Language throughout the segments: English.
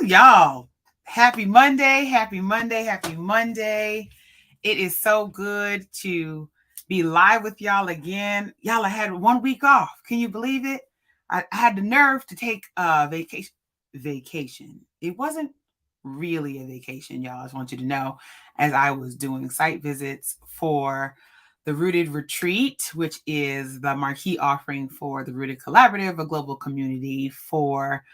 y'all. Happy Monday. Happy Monday. Happy Monday. It is so good to be live with y'all again. Y'all, I had 1 week off. Can you believe it? I had the nerve to take a vacation. It wasn't really a vacation, y'all. I just want you to know, as I was doing site visits for the Rooted Retreat, which is the marquee offering for the Rooted Collaborative, a global community for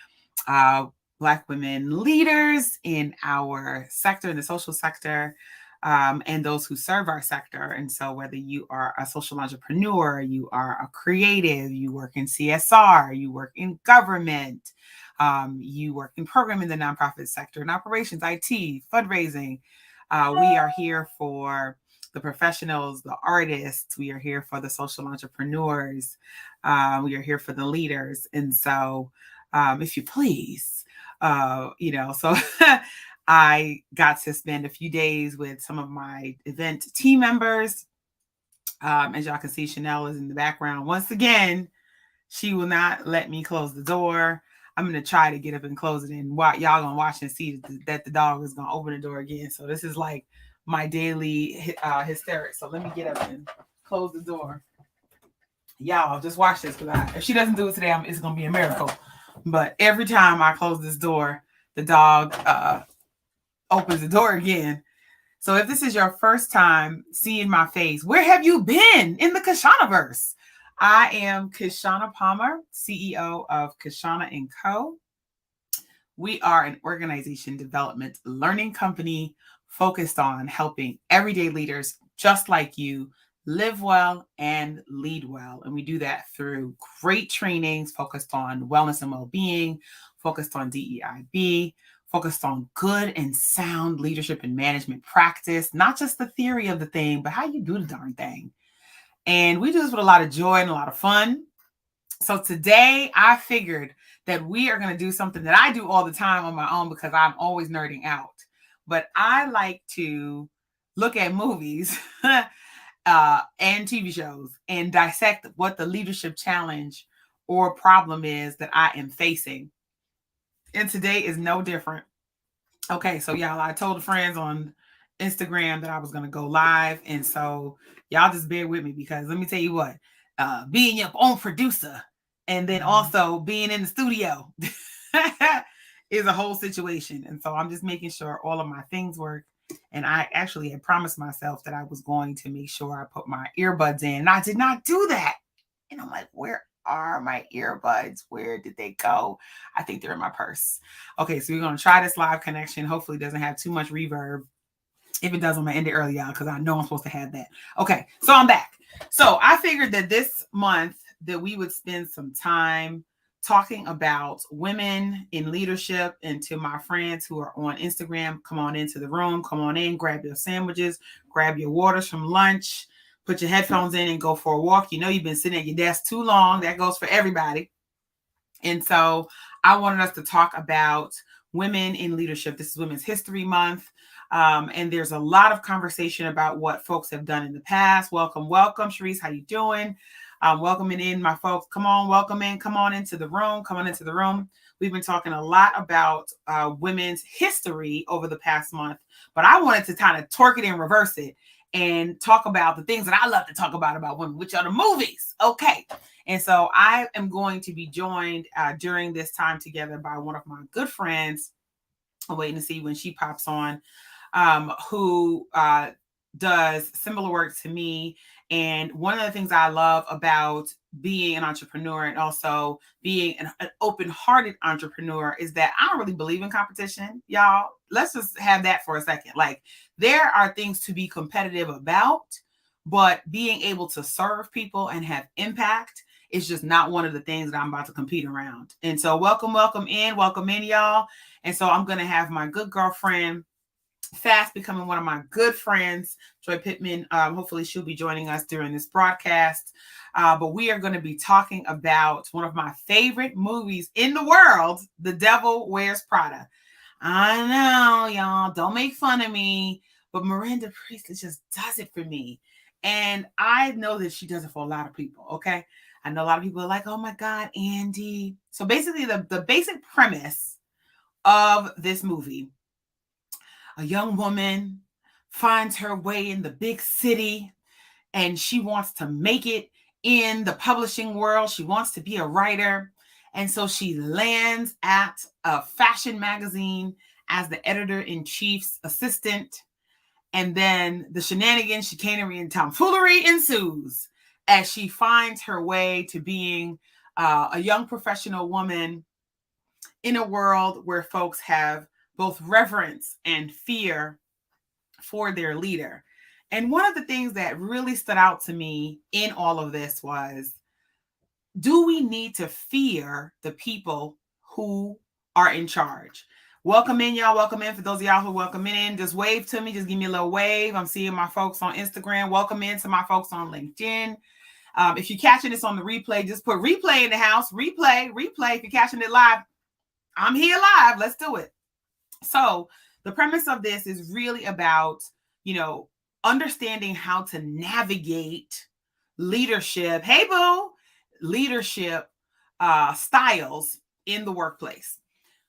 uh, Black women leaders in our sector, in the social sector, and those who serve our sector. And so, whether you are a social entrepreneur, you are a creative, you work in CSR, you work in government, you work in program in the nonprofit sector, in operations, IT, fundraising, we are here for the professionals, the artists. We are here for the social entrepreneurs. We are here for the leaders. And so, if you please, so I got to spend a few days with some of my event team members. As y'all can see, Chanel is in the background. Once again, she will not let me close the door. I'm going to try to get up and close it. And y'all going to watch and see that the dog is going to open the door again. So this is like my daily hysterics. So let me get up and close the door. Y'all, just watch this. Because if she doesn't do it today, it's going to be a miracle. But every time I close this door, the dog opens the door again. So if this is your first time seeing my face, where have you been in the KISHSHANAVERSE? I am Kishshana Palmer, CEO of Kishshana & Co. We are an organization development learning company focused on helping everyday leaders just like you live well and lead well. And we do that through great trainings focused on wellness and well-being, focused on DEIB, focused on good and sound leadership and management practice, not just the theory of the thing, but how you do the darn thing. And we do this with a lot of joy and a lot of fun. So today I figured that we are going to do something that I do all the time on my own because I'm always nerding out. But I like to look at movies and TV shows and dissect what the leadership challenge or problem is that I am facing. And today is no different. Okay, so y'all, I told the friends on Instagram that I was going to go live. And so y'all just bear with me because let me tell you what, being your own producer and then also being in the studio is a whole situation. And so I'm just making sure all of my things work. And I actually had promised myself that I was going to make sure I put my earbuds in. And I did not do that. And I'm like, where are my earbuds? Where did they go? I think they're in my purse. Okay, so we're going to try this live connection. Hopefully it doesn't have too much reverb. If it does, I'm going to end it early, y'all, because I know I'm supposed to have that. Okay, so I'm back. So I figured that this month that we would spend some time talking about women in leadership. And to my friends who are on Instagram, come on into the room, come on in, grab your sandwiches, grab your waters from lunch, put your headphones in and go for a walk. You know you've been sitting at your desk too long. That goes for everybody. And so I wanted us to talk about women in leadership. This is Women's History Month. And there's a lot of conversation about what folks have done in the past. Welcome, welcome. Sharice, how you doing? Welcoming in my folks. Come on, welcome in. Come on into the room. Come on into the room. We've been talking a lot about women's history over the past month, but I wanted to kind of torque it and reverse it and talk about the things that I love to talk about women, which are the movies. Okay. And so I am going to be joined during this time together by one of my good friends. I'm waiting to see when she pops on, who does similar work to me. And one of the things I love about being an entrepreneur and also being an open-hearted entrepreneur is that I don't really believe in competition, y'all. Let's just have that for a second. Like, there are things to be competitive about, but being able to serve people and have impact is just not one of the things that I'm about to compete around. And so welcome in, y'all. And so I'm going to have my good girlfriend, fast becoming one of my good friends, Joy Pittman. Hopefully she'll be joining us during this broadcast. But we are going to be talking about one of my favorite movies in the world, The Devil Wears Prada. I know, y'all, don't make fun of me, but Miranda Priestley just does it for me. And I know that she does it for a lot of people, okay? I know a lot of people are like, oh my God, Andy. So basically the basic premise of this movie. A young woman finds her way in the big city and she wants to make it in the publishing world. She wants to be a writer. And so she lands at a fashion magazine as the editor-in-chief's assistant. And then the shenanigans, chicanery, and tomfoolery ensues as she finds her way to being a young professional woman in a world where folks have both reverence and fear for their leader. And one of the things that really stood out to me in all of this was, do we need to fear the people who are in charge? Welcome in, y'all. Welcome in. For those of y'all who welcome in, just wave to me. Just give me a little wave. I'm seeing my folks on Instagram. Welcome in to my folks on LinkedIn. If you're catching this on the replay, just put replay in the house. Replay. If you're catching it live, I'm here live. Let's do it. So the premise of this is really about, understanding how to navigate leadership. Hey, boo. Leadership styles in the workplace.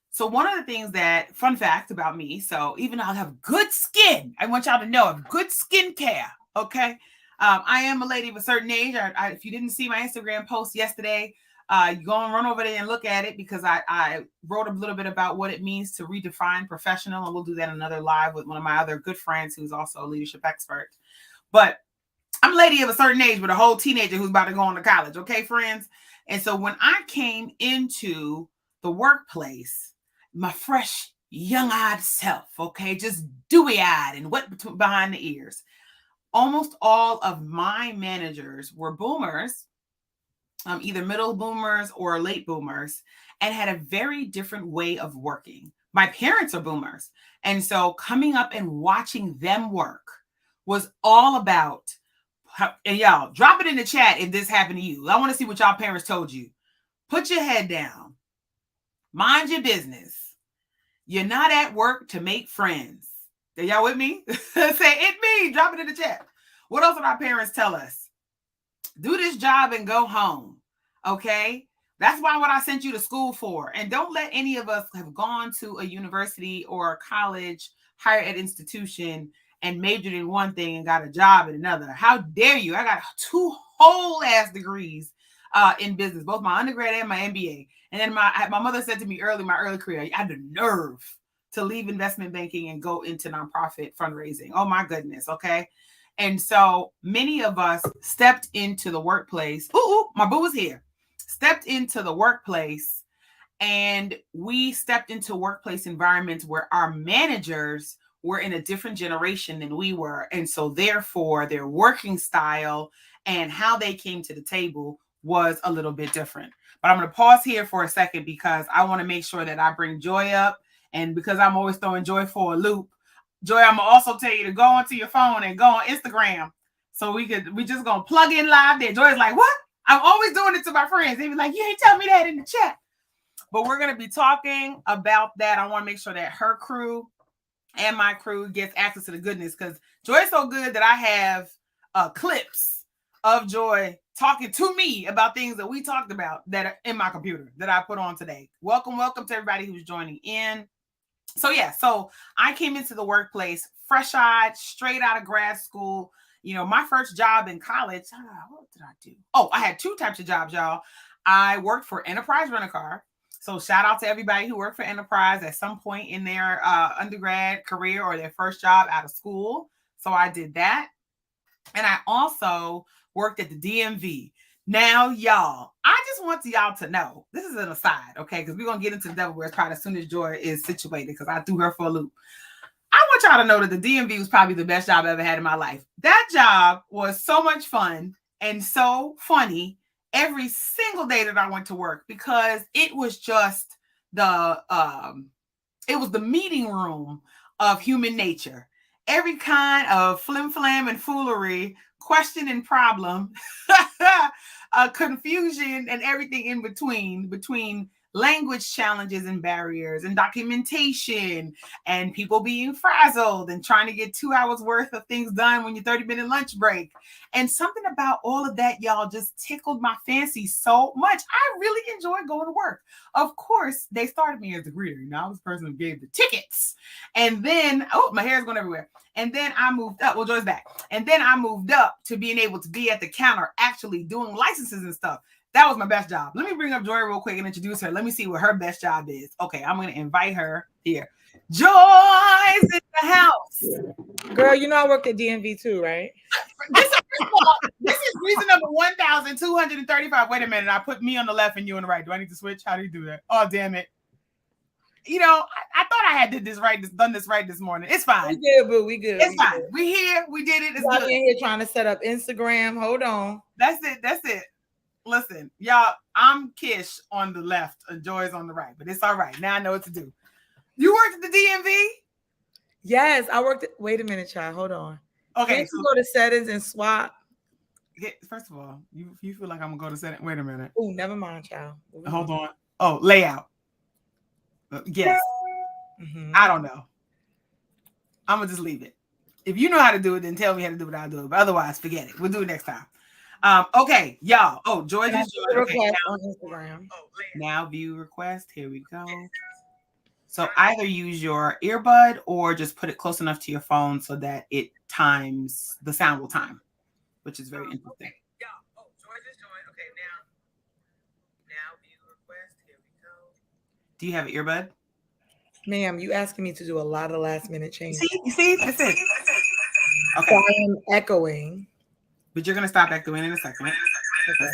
So one of the things that, fun fact about me, so even though I have good skin, I want y'all to know I have good skincare, okay? I am a lady of a certain age. If you didn't see my Instagram post yesterday, you go and run over there and look at it, because I wrote a little bit about what it means to redefine professional, and we'll do that another live with one of my other good friends who's also a leadership expert. But I'm a lady of a certain age with a whole teenager who's about to go on to college, okay, friends? And so when I came into the workplace, my fresh, young-eyed self, okay, just dewy-eyed and wet behind the ears, almost all of my managers were boomers, either middle boomers or late boomers, and had a very different way of working. My parents are boomers. And so coming up and watching them work was all about, and y'all, drop it in the chat if this happened to you. I want to see what y'all parents told you. Put your head down. Mind your business. You're not at work to make friends. Are y'all with me? Say, it me. Drop it in the chat. What else did our parents tell us? Do this job and go home. Okay? That's why what I sent you to school for. And don't let any of us have gone to a university or a college, higher ed institution, and majored in one thing and got a job in another. How dare you? I got 2 whole ass degrees in business, both my undergrad and my MBA. And then my mother said to me early, my early career, I had the nerve to leave investment banking and go into nonprofit fundraising. Oh my goodness. Okay. And so many of us stepped into the workplace. Ooh, my boo is here. Stepped into the workplace, and we stepped into workplace environments where our managers were in a different generation than we were. And so therefore their working style and how they came to the table was a little bit different. But I'm going to pause here for a second because I want to make sure that I bring Joy up. And because I'm always throwing Joy for a loop, Joy, I'm going to also tell you to go onto your phone and go on Instagram. So we just going to plug in live there. Joy's like, what? I'm always doing it to my friends. They be like, you ain't tell me that in the chat. But we're going to be talking about that. I want to make sure that her crew and my crew gets access to the goodness, because Joy's so good that I have clips of Joy talking to me about things that we talked about that are in my computer that I put on today. Welcome to everybody who's joining in. So I came into the workplace fresh-eyed, straight out of grad school. My first job in college, what did I do? Oh, I had 2 types of jobs, y'all. I worked for Enterprise Rent-A-Car. So shout out to everybody who worked for Enterprise at some point in their undergrad career or their first job out of school. So I did that. And I also worked at the DMV. Now, y'all, I just want y'all to know, this is an aside, okay? Because we're going to get into the Devil Wears Prada as soon as Joy is situated, because I threw her for a loop. I want y'all to know that the DMV was probably the best job I ever had in my life. That job was so much fun and so funny every single day that I went to work, because it was just the meeting room of human nature. Every kind of flim-flam and foolery, question and problem, confusion, and everything in between language challenges and barriers and documentation and people being frazzled and trying to get 2 hours worth of things done when your 30-minute lunch break. And something about all of that, y'all, just tickled my fancy so much. I really enjoy going to work. Of course, they started me as the greeter. You know, I was the person who gave the tickets. And then, oh, my hair's going everywhere. And then I moved up. Well, Joy's back. And then I moved up to being able to be at the counter actually doing licenses and stuff. That was my best job. Let me bring up Joy real quick and introduce her. Let me see what her best job is. Okay, I'm going to invite her here. Joy's in the house. Girl, you know I work at DMV too, right? This is reason number 1,235. Wait a minute. I put me on the left and you on the right. Do I need to switch? How do you do that? Oh, damn it. You know, I thought I had done this right this morning. It's fine. We good, boo. We good. It's fine. We here. We did it. It's good. In here trying to set up Instagram. Hold on. That's it. Listen, y'all, I'm Kish on the left and Joy's on the right, but it's all right. Now I know what to do. You worked at the DMV? Yes, I worked at, wait a minute, child. Hold on. Okay. Can't you go to settings and swap? First of all, you feel like I'm going to go to settings? Wait a minute. Oh, never mind, child. Hold on. Oh, layout. Yes. Mm-hmm. I don't know. I'm going to just leave it. If you know how to do it, then tell me how to do it. I'll do it. But otherwise, forget it. We'll do it next time. Okay, y'all. Oh, Joy just joined. Okay, on Instagram. Now view request. Here we go. So either use your earbud or just put it close enough to your phone so that it times, the sound will time, which is very interesting. Okay. Yeah. Oh, Joy just joined. Okay, now view request. Here we go. Do you have an earbud? Ma'am, you asking me to do a lot of last minute changes. See, that's it. Okay. So I am echoing. But you're going to stop echoing in a second. Okay.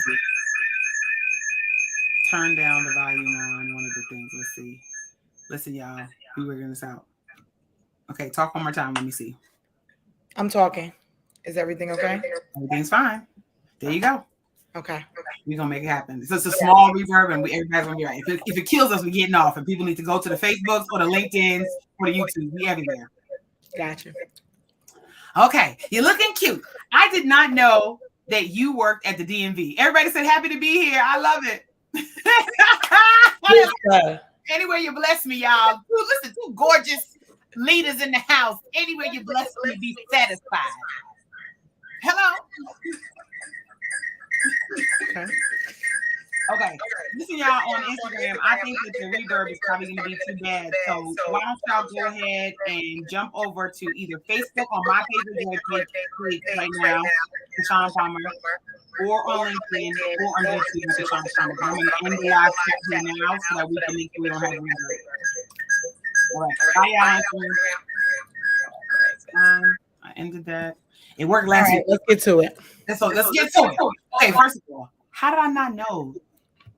Turn down the volume on one of the things. Let's see. Listen, y'all. We working this out. Okay, talk one more time. Let me see. I'm talking. Is everything okay? Everything's fine. There you go. Okay. We're going to make it happen. So it's a small reverb and everybody's going to be right. If it kills us, we're getting off. And people need to go to the Facebooks or the LinkedIn's or the YouTube. We everywhere. Gotcha. Okay, you're looking cute. I did not know that you worked at the DMV. Everybody said happy to be here. I love it. Anyway, you bless me, y'all. Listen, two gorgeous leaders in the house. Anyway, you bless me, be satisfied. Hello. Okay. Listen, y'all, on Instagram, I think that the reverb is probably going to be too bad. So why don't y'all go ahead and jump over to either Facebook on my page right now, Kishshana Palmer, or on LinkedIn, or on YouTube, Kishshana Palmer. I'm going to end the live chat here now so that we can make sure we don't have a reverb. All right. Bye, y'all. I ended that. It worked last week. Let's get to it. Let's get to it. Okay, first of all, how did I not know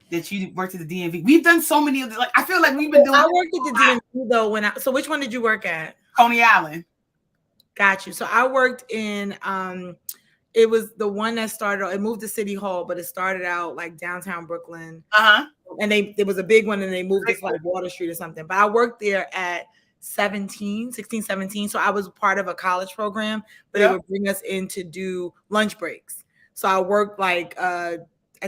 that you worked at the DMV? We've done so many of these. Like, I feel like we've been doing. I worked at the DMV though. So which one did you work at? Coney Island. Got you. So I worked in. It was the one that started. It moved to City Hall, but it started out like downtown Brooklyn. And there was a big one, and they moved it to like Water Street or something. But I worked there at 16, 17. So I was part of a college program, but they would bring us in to do lunch breaks. So I worked like I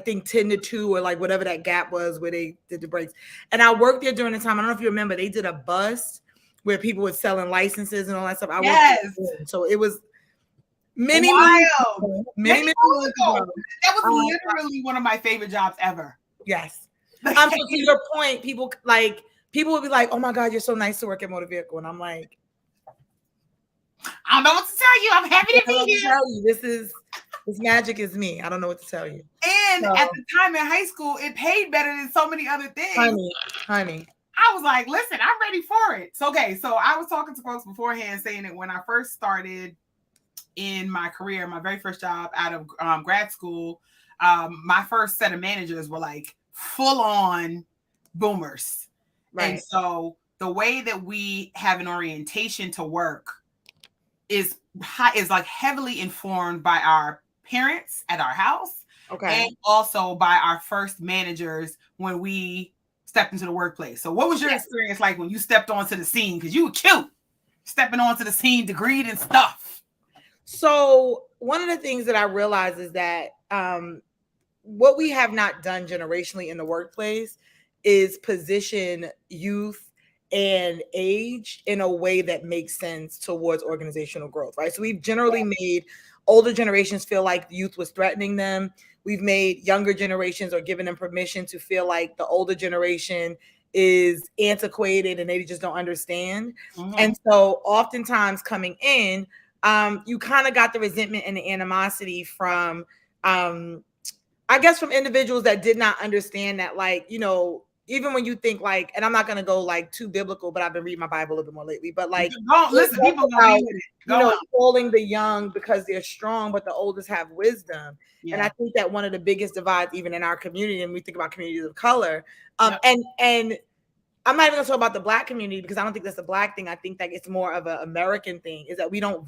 think 10 to 2 or like whatever that gap was where they did the breaks. And I worked there during the time. I don't know if you remember, they did a bus where people were selling licenses and all that stuff. I worked there. So it was many months ago. That was literally one of my favorite jobs ever. Yes. So to your point, people would be like, "Oh my God, you're so nice to work at Motor Vehicle," and I'm like, "I don't know what to tell you. I'm happy to be here. This magic is me. I don't know what to tell you." And at the time in high school, it paid better than so many other things. Honey. I was like, "Listen, I'm ready for it." So so I was talking to folks beforehand, saying that when I first started in my career, my very first job out of grad school, my first set of managers were like full on boomers. Right. And so the way that we have an orientation to work is like heavily informed by our parents at our house. And also by our first managers when we stepped into the workplace. So what was your experience like when you stepped onto the scene? Because you were cute stepping onto the scene to greet and stuff. So one of the things that I realized is that what we have not done generationally in the workplace is position youth and age in a way that makes sense towards organizational growth, right? So we've generally made older generations feel like youth was threatening them. We've made younger generations or given them permission to feel like the older generation is antiquated and they just don't understand. And so oftentimes coming in, you kind of got the resentment and the animosity from, I guess, from individuals that did not understand that, like, you know, even when you think like, and I'm not going to go like too biblical, but I've been reading my Bible a little bit more lately, but like, listen, people gonna be with it. You know, calling the young because they're strong, but the oldest have wisdom. And I think that one of the biggest divides, even in our community, and we think about communities of color, and I'm not even gonna talk about the Black community because I don't think that's a Black thing. I think that it's more of an American thing, is that we don't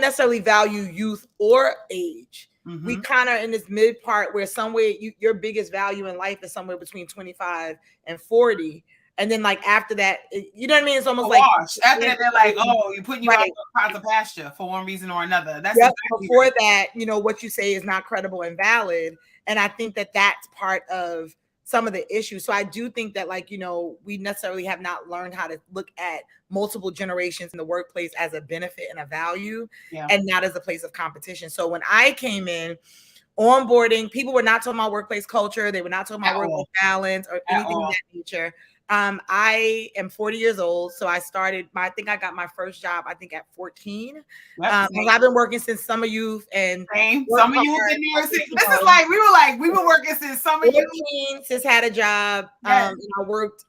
necessarily value youth or age. We kind of in this mid part where somewhere your biggest value in life is somewhere between 25 and 40. And then like after that, you know what I mean? It's almost like after that, they're like, oh, you're putting you out across the pasture for one reason or another. That's before that, you know, what you say is not credible and valid. And I think that that's part of some of the issues. So I do think that, like, you know, we necessarily have not learned how to look at multiple generations in the workplace as a benefit and a value, and not as a place of competition. So when I came in, onboarding, people were not talking about workplace culture. They were not talking about work-life balance or anything of that nature. I am 40 years old. So I started I think I got my first job, I think at 14. I've been working since summer youth and summer youth in New York City. This is like, we've been working since summer youth. Since had a job. And I worked,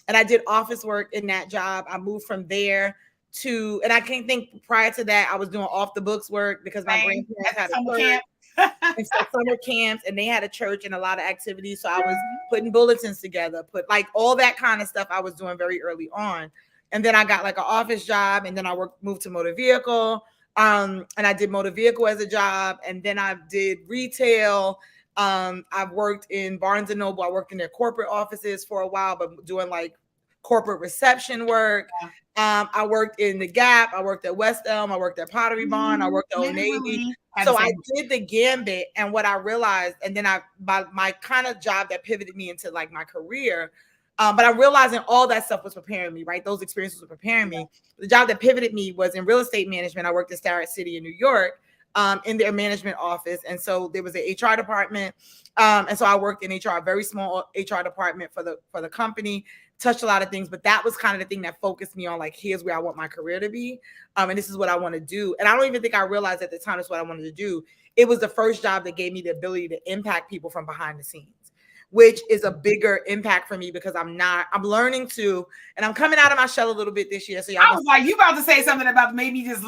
and I did office work in that job. I moved from there to, and I can't think prior to that, I was doing off the books work because my grandparents had a camp. And so summer camps, and they had a church and a lot of activities. So I was putting bulletins together, put like all that kind of stuff I was doing very early on. And then I got like an office job, and then I moved to motor vehicle. And I did motor vehicle as a job. And then I did retail. I've worked in Barnes and Noble. I worked in their corporate offices for a while, but doing like corporate reception work. I worked in the Gap. I worked at West Elm. I worked at Pottery Barn. I worked at Old Navy. So I did the gambit. And what I realized, and then my kind of job that pivoted me into like my career, but I realized all that stuff was preparing me, right? Those experiences were preparing me. The job that pivoted me was in real estate management. I worked at Starrett City in New York, in their management office. And so there was an HR department. And so I worked in HR, a very small HR department for the company, touched a lot of things, but that was kind of the thing that focused me on like, here's where I want my career to be. And this is what I want to do. And I don't even think I realized at the time that's what I wanted to do. It was the first job that gave me the ability to impact people from behind the scenes, which is a bigger impact for me because I'm learning to, and I'm coming out of my shell a little bit this year. So I was like, you about to say something about maybe just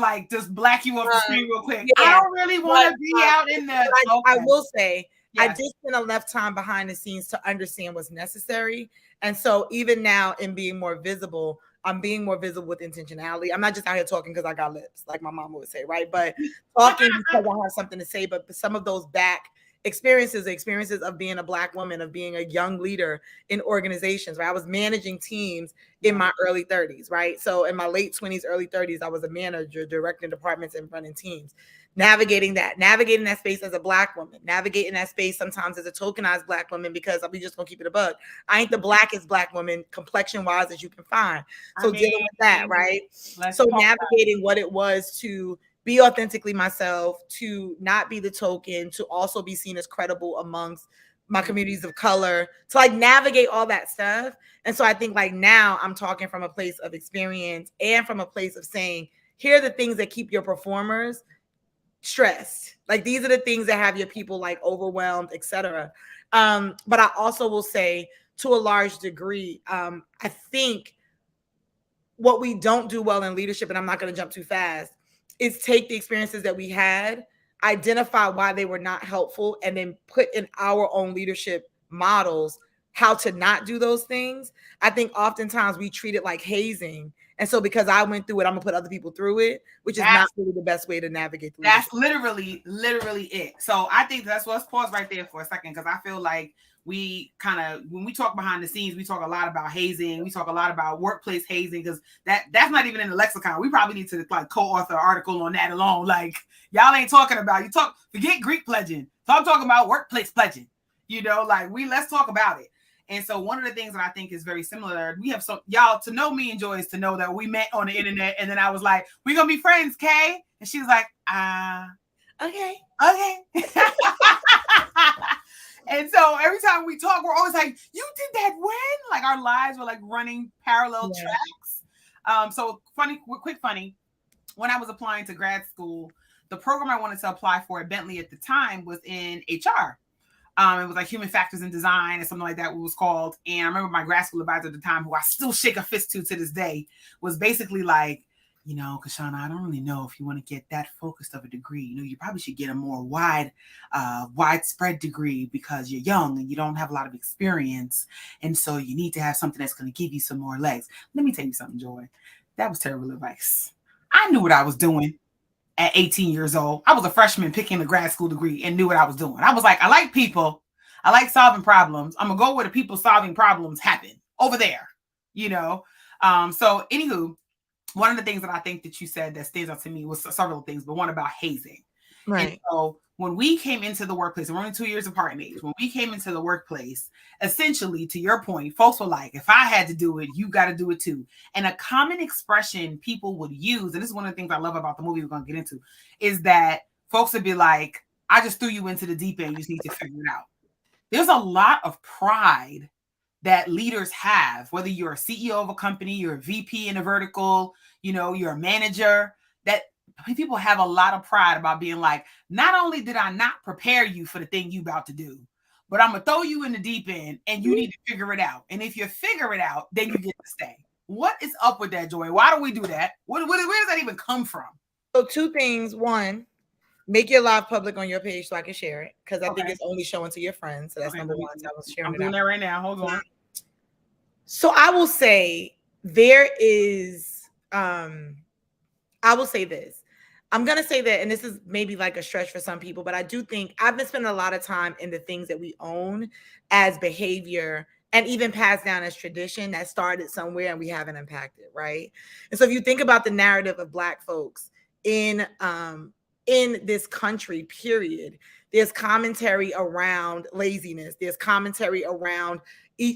black you off the screen real quick. I don't really want to be out in the. I will say, I did spend enough time behind the scenes to understand what's necessary. And so even now in being more visible, I'm being more visible with intentionality. I'm not just out here talking because I got lips, like my mama would say, right? But talking because I have something to say. But some of those back experiences of being a Black woman, of being a young leader in organizations, right? I was managing teams in my early 30s, right? So in my late 20s, early 30s, I was a manager, directing departments and running teams. Navigating that space as a Black woman, navigating that space sometimes as a tokenized Black woman, because we just gonna keep it a bug. I ain't the blackest Black woman complexion wise as you can find. So dealing with that, right? So navigating what it was to be authentically myself, to not be the token, to also be seen as credible amongst my communities of color, to like navigate all that stuff. And so I think like now I'm talking from a place of experience and from a place of saying, here are the things that keep your performers stressed. Like these are the things that have your people like overwhelmed, etc. But I also will say to a large degree, I think what we don't do well in leadership, and I'm not going to jump too fast, is take the experiences that we had, identify why they were not helpful, and then put in our own leadership models how to not do those things. I think oftentimes we treat it like hazing. And so because I went through it, I'm gonna put other people through it, which is not really the best way to navigate through. That's literally it. So I think let's pause right there for a second, because I feel like we kind of, when we talk behind the scenes, we talk a lot about hazing. We talk a lot about workplace hazing, because that's not even in the lexicon. We probably need to like co-author an article on that alone. Like y'all ain't talking about, forget Greek pledging. So I'm talking about workplace pledging, like let's talk about it. And so one of the things that I think is very similar, we have some, y'all, to know me and Joy is to know that we met on the internet. And then I was like, we're going to be friends, Kay. And she was like, okay. And so every time we talk, we're always like, you did that when? Like our lives were like running parallel tracks. So funny. When I was applying to grad school, the program I wanted to apply for at Bentley at the time was in HR. It was like human factors and design or something like that, what it was called. And I remember my grad school advisor at the time, who I still shake a fist to this day, was basically like, you know, Kishshana, I don't really know if you want to get that focused of a degree. You know, you probably should get a more widespread degree because you're young and you don't have a lot of experience. And so you need to have something that's going to give you some more legs. Let me tell you something, Joy. That was terrible advice. I knew what I was doing at 18 years old. I was a freshman picking a grad school degree and knew what I was doing. I was like, I like people. I like solving problems. I'm going to go where the people solving problems happen over there, you know? So anywho, one of the things that I think that you said that stands out to me was several things, but one about hazing. Right. And so when we came into the workplace, we're only 2 years apart in age. When we came into the workplace, essentially, to your point, folks were like, if I had to do it, you got to do it too. And a common expression people would use, and this is one of the things I love about the movie we're going to get into, is that folks would be like, I just threw you into the deep end. You just need to figure it out. There's a lot of pride that leaders have, whether you're a CEO of a company, you're a VP in a vertical, you know, you're a manager, that people have a lot of pride about being like, not only did I not prepare you for the thing you about to do, but I'm going to throw you in the deep end and you need to figure it out. And if you figure it out, then you get to stay. What is up with that, Joy? Why do we do that? Where does that even come from? So 2 things. One, make your live public on your page so I can share it, because I think it's only showing to your friends. So that's number one. So I was sharing I'm doing that right now. Hold on. So I will say there is, I will say this. I'm going to say that, and this is maybe like a stretch for some people, but I do think I've been spending a lot of time in the things that we own as behavior and even passed down as tradition that started somewhere and we haven't impacted, right? And so if you think about the narrative of Black folks in this country, period, there's commentary around laziness. There's commentary around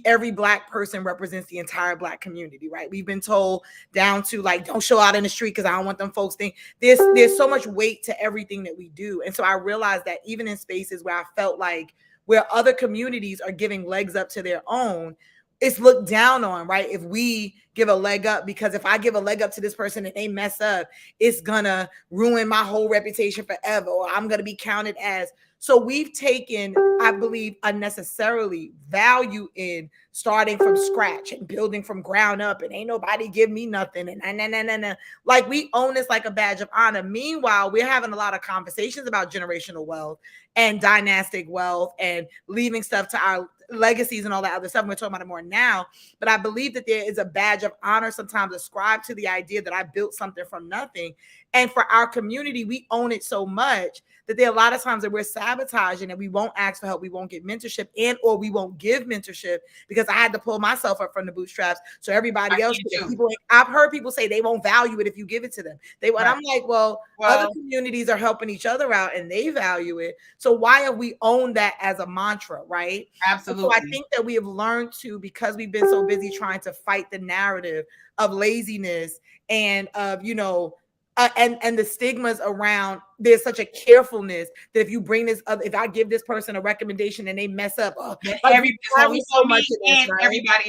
every Black person represents the entire Black community, right? We've been told down to like, don't show out in the street because I don't want them folks think there's so much weight to everything that we do. And so I realized that even in spaces where I felt like where other communities are giving legs up to their own, it's looked down on, right? If we give a leg up, because if I give a leg up to this person and they mess up, it's gonna ruin my whole reputation forever, or I'm gonna be counted as. So we've taken, I believe, unnecessarily value in starting from scratch and building from ground up, and ain't nobody give me nothing, and like we own this like a badge of honor. Meanwhile, we're having a lot of conversations about generational wealth and dynastic wealth and leaving stuff to our legacies and all that other stuff. We're talking about it more now, but I believe that there is a badge of honor sometimes ascribed to the idea that I built something from nothing. And for our community, we own it so much that there are a lot of times that we're sabotaging and we won't ask for help, we won't get mentorship, and or we won't give mentorship because I had to pull myself up from the bootstraps. So everybody else, I've heard people say they won't value it if you give it to them. And I'm like, well, other communities are helping each other out and they value it. So why have we owned that as a mantra, right? Absolutely. So I think that we have learned to, because we've been so busy trying to fight the narrative of laziness and of, you know, and the stigmas around, there's such a carefulness that if you bring this up, if I give this person a recommendation and they mess up, everybody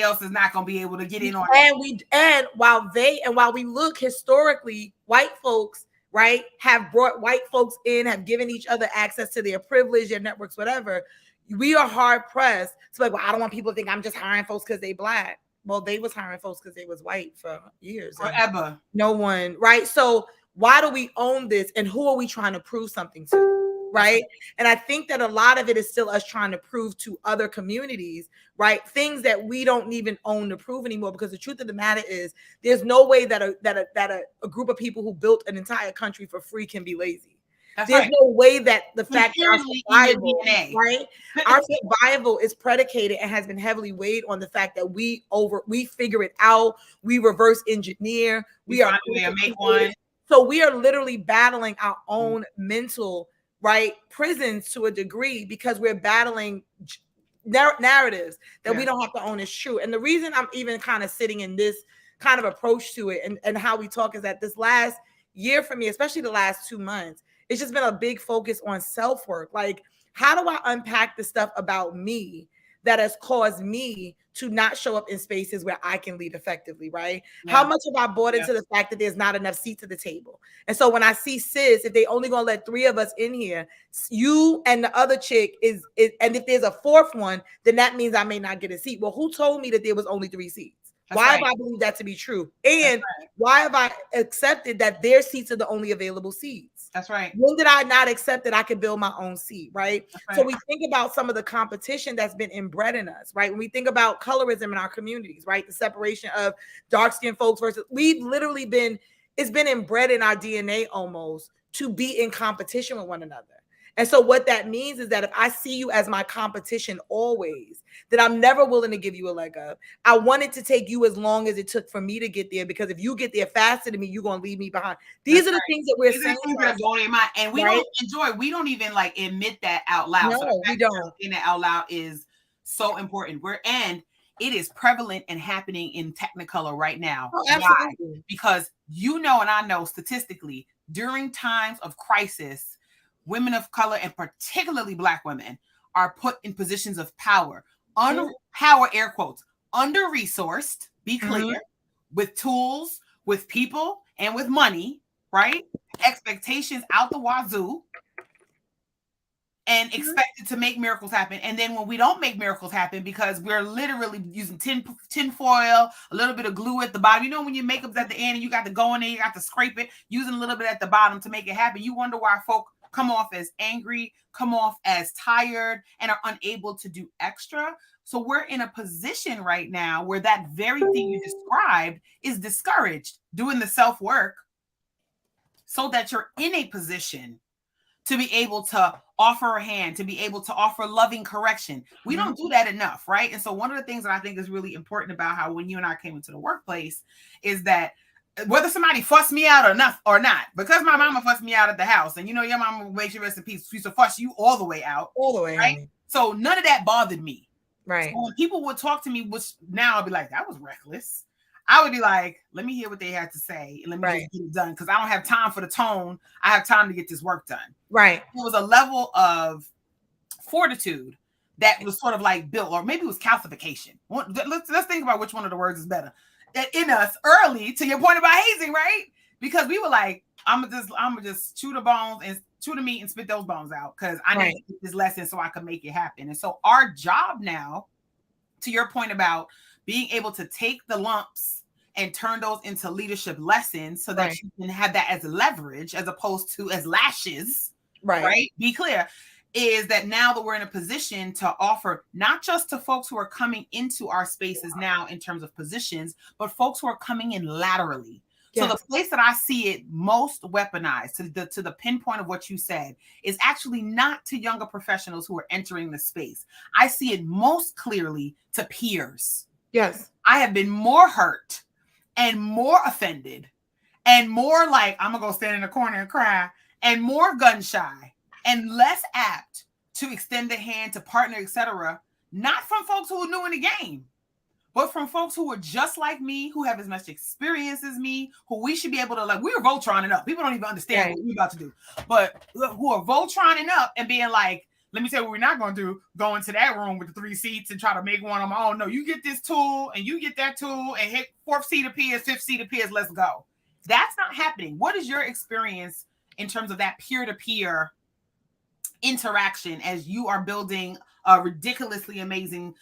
else is not going to be able to get in on it. And while we look historically, white folks, right, have brought white folks in, have given each other access to their privilege, their networks, whatever. We are hard pressed to like, well, I don't want people to think I'm just hiring folks because they Black. Well, they was hiring folks because they was white for years. Forever. No one, right? So why do we own this? And who are we trying to prove something to, right? And I think that a lot of it is still us trying to prove to other communities, right? Things that we don't even own to prove anymore, because the truth of the matter is there's no way that a group of people who built an entire country for free can be lazy. There's no way that the fact that our survival, right? Our survival is predicated and has been heavily weighed on the fact that we figure it out, we reverse engineer, we are make one. So we are literally battling our own mental, right, prisons to a degree, because we're battling narratives that we don't have to own is true. And the reason I'm even kind of sitting in this kind of approach to it and how we talk is that this last year for me, especially the last 2 months, it's just been a big focus on self-work. Like, how do I unpack the stuff about me that has caused me to not show up in spaces where I can lead effectively, right? Yeah. How much have I bought into the fact that there's not enough seats at the table? And so when I see sis, if they only gonna let 3 of us in here, you and the other chick is and if there's a 4th one, then that means I may not get a seat. Well, who told me that there was only 3 seats? That's why have I believed that to be true? And why have I accepted that their seats are the only available seats? That's right. When did I not accept that I could build my own seat, right? So we think about some of the competition that's been inbred in us, right? When we think about colorism in our communities, right? The separation of dark-skinned folks versus, we've literally been, it's been inbred in our DNA almost to be in competition with one another. And so what that means is that if I see you as my competition always, that I'm never willing to give you a leg up. I want it to take you as long as it took for me to get there, because if you get there faster than me, you're going to leave me behind. These are the things that we're saying. Going in mind, and we don't enjoy, we don't even like admit that out loud. No, so we don't. Saying that out loud is so important. And it is prevalent and happening in Technicolor right now. Oh, absolutely. Why? Because you know, and I know statistically, during times of crisis, women of color, and particularly Black women, are put in positions of power. Power, air quotes, under-resourced, be clear, with tools, with people, and with money, right? Expectations out the wazoo, and expected to make miracles happen. And then when we don't make miracles happen because we're literally using tin foil, a little bit of glue at the bottom. You know, when your makeup's at the end and you got to go in there, you got to scrape it, using a little bit at the bottom to make it happen. You wonder why folk come off as angry, come off as tired, and are unable to do extra. So we're in a position right now where that very thing you described is discouraged, doing the self-work, so that you're in a position to be able to offer a hand, to be able to offer loving correction. We don't do that enough, right? And so one of the things that I think is really important about how when you and I came into the workplace is that whether somebody fussed me out or not, because my mama fussed me out at the house, and you know your mama, makes you rest in peace, she used to fuss you all the way out. All the way, right? Honey. So none of that bothered me. Right. So when people would talk to me, which now I'll be like, that was reckless, I would be like, let me hear what they had to say, and let me just get it done, because I don't have time for the tone. I have time to get this work done. Right. It was a level of fortitude that was sort of like built, or maybe it was calcification. Let's think about which one of the words is better. In us early, to your point about hazing, right? Because we were like, I'm gonna just chew the bones and chew the meat and spit those bones out, because I need to get this lesson so I can make it happen. And so our job now, to your point about being able to take the lumps and turn those into leadership lessons, so that you can have that as leverage as opposed to as lashes, right? Be clear. Is that now that we're in a position to offer not just to folks who are coming into our spaces now in terms of positions, but folks who are coming in laterally. Yes. So the place that I see it most weaponized, to the pinpoint of what you said, is actually not to younger professionals who are entering the space. I see it most clearly to peers. Yes. I have been more hurt and more offended and more like, I'm gonna go stand in the corner and cry, and more gun shy and less apt to extend a hand, to partner, etc., not from folks who are new in the game, but from folks who are just like me, who have as much experience as me, who we should be able to, like, we are Voltroning up. People don't even understand what we're about to do, but who are Voltroning up and being like, let me tell you what we're not going to do, go into that room with the 3 seats and try to make one on my own. No, you get this tool and you get that tool and hit 4th seat appears, 5th seat appears, let's go. That's not happening. What is your experience in terms of that peer-to-peer interaction as you are building a ridiculously amazing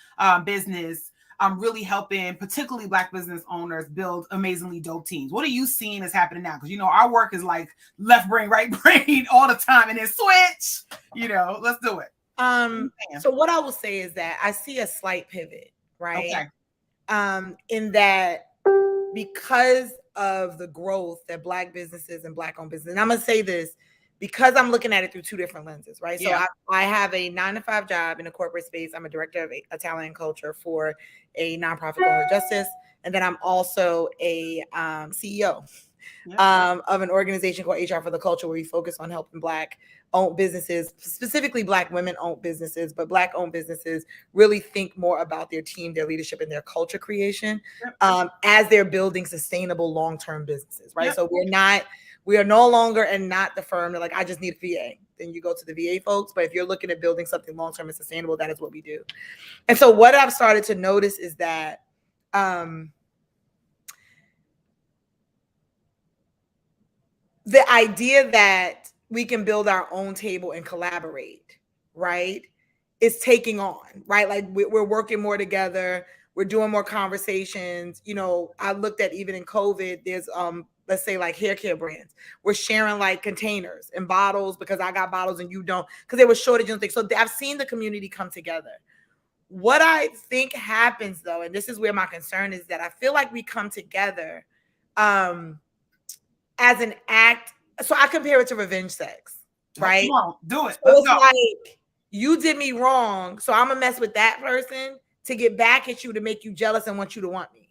business, really helping particularly Black business owners build amazingly dope teams? What are you seeing is happening now? Because, you know, our work is like left brain, right brain all the time, and then switch, you know, let's do it. So what I will say is that I see a slight pivot, right? Okay. In that, because of the growth that Black businesses and Black owned business, and I'm going to say this, because I'm looking at it through 2 different lenses, right? So I have a 9-to-5 job in a corporate space. I'm a director of talent and culture for a nonprofit called Justice. And then I'm also a CEO of an organization called HR for the Culture, where we focus on helping Black-owned businesses, specifically Black women-owned businesses, but Black-owned businesses really think more about their team, their leadership, and their culture creation as they're building sustainable long-term businesses, right? So we are no longer and not the firm that like, I just need a VA. Then you go to the VA folks. But if you're looking at building something long-term and sustainable, that is what we do. And so what I've started to notice is that the idea that we can build our own table and collaborate, right, is taking on, right? Like we're working more together. We're doing more conversations. You know, I looked at even in COVID, there's let's say like hair care brands. We're sharing like containers and bottles because I got bottles and you don't, because there was shortage and things. So I've seen the community come together. What I think happens though, and this is where my concern is, that I feel like we come together as an act. So I compare it to revenge sex, right? Come on, do it. So it's like, you did me wrong, so I'm gonna mess with that person to get back at you, to make you jealous and want you to want me.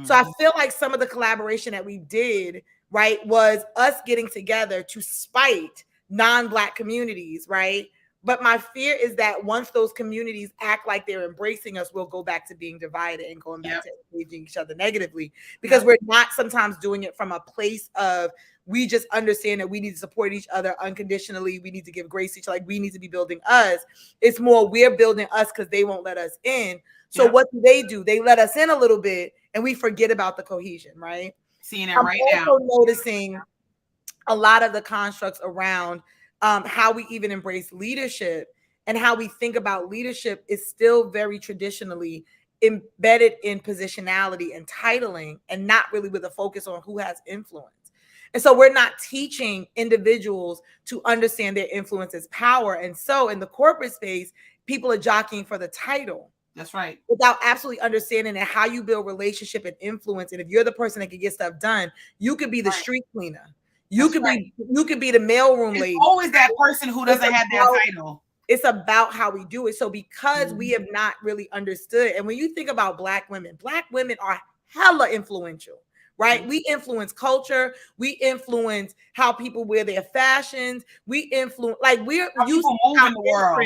So I feel like some of the collaboration that we did, right, was us getting together to spite non-Black communities, right? But my fear is that once those communities act like they're embracing us, we'll go back to being divided and going back to engaging each other negatively, because we're not sometimes doing it from a place of, we just understand that we need to support each other unconditionally. We need to give grace to each other. Like, we need to be building us. It's more, we're building us because they won't let us in. So what do? They let us in a little bit and we forget about the cohesion, right? Seeing it right now. I'm also noticing a lot of the constructs around how we even embrace leadership and how we think about leadership is still very traditionally embedded in positionality and titling, and not really with a focus on who has influence. And so we're not teaching individuals to understand their influence as power. And so in the corporate space, people are jockeying for the title. That's right. Without absolutely understanding that how you build relationship and influence. And if you're the person that can get stuff done, you could be the street cleaner. You could be the mailroom lady. Always that person who doesn't have their title. It's about how we do it. So because we have not really understood, and when you think about Black women are hella influential, right? We influence culture. We influence how people wear their fashions. We influence, like, we're using in the world,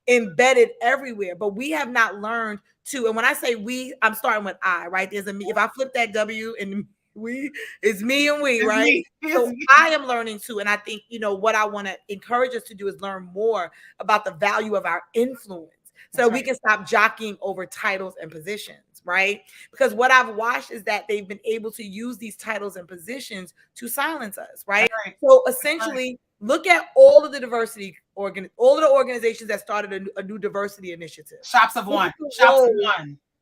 embedded everywhere, but we have not learned to. And when I say we, I'm starting with I, right? There's a me. If I flip that W and we, it's me and we, right? So I am learning too. And I think, you know, what I want to encourage us to do is learn more about the value of our influence, so we can stop jockeying over titles and positions, right? Because what I've watched is that they've been able to use these titles and positions to silence us, right? So essentially, look at all of the diversity all of the organizations that started a new diversity initiative. Shops of one.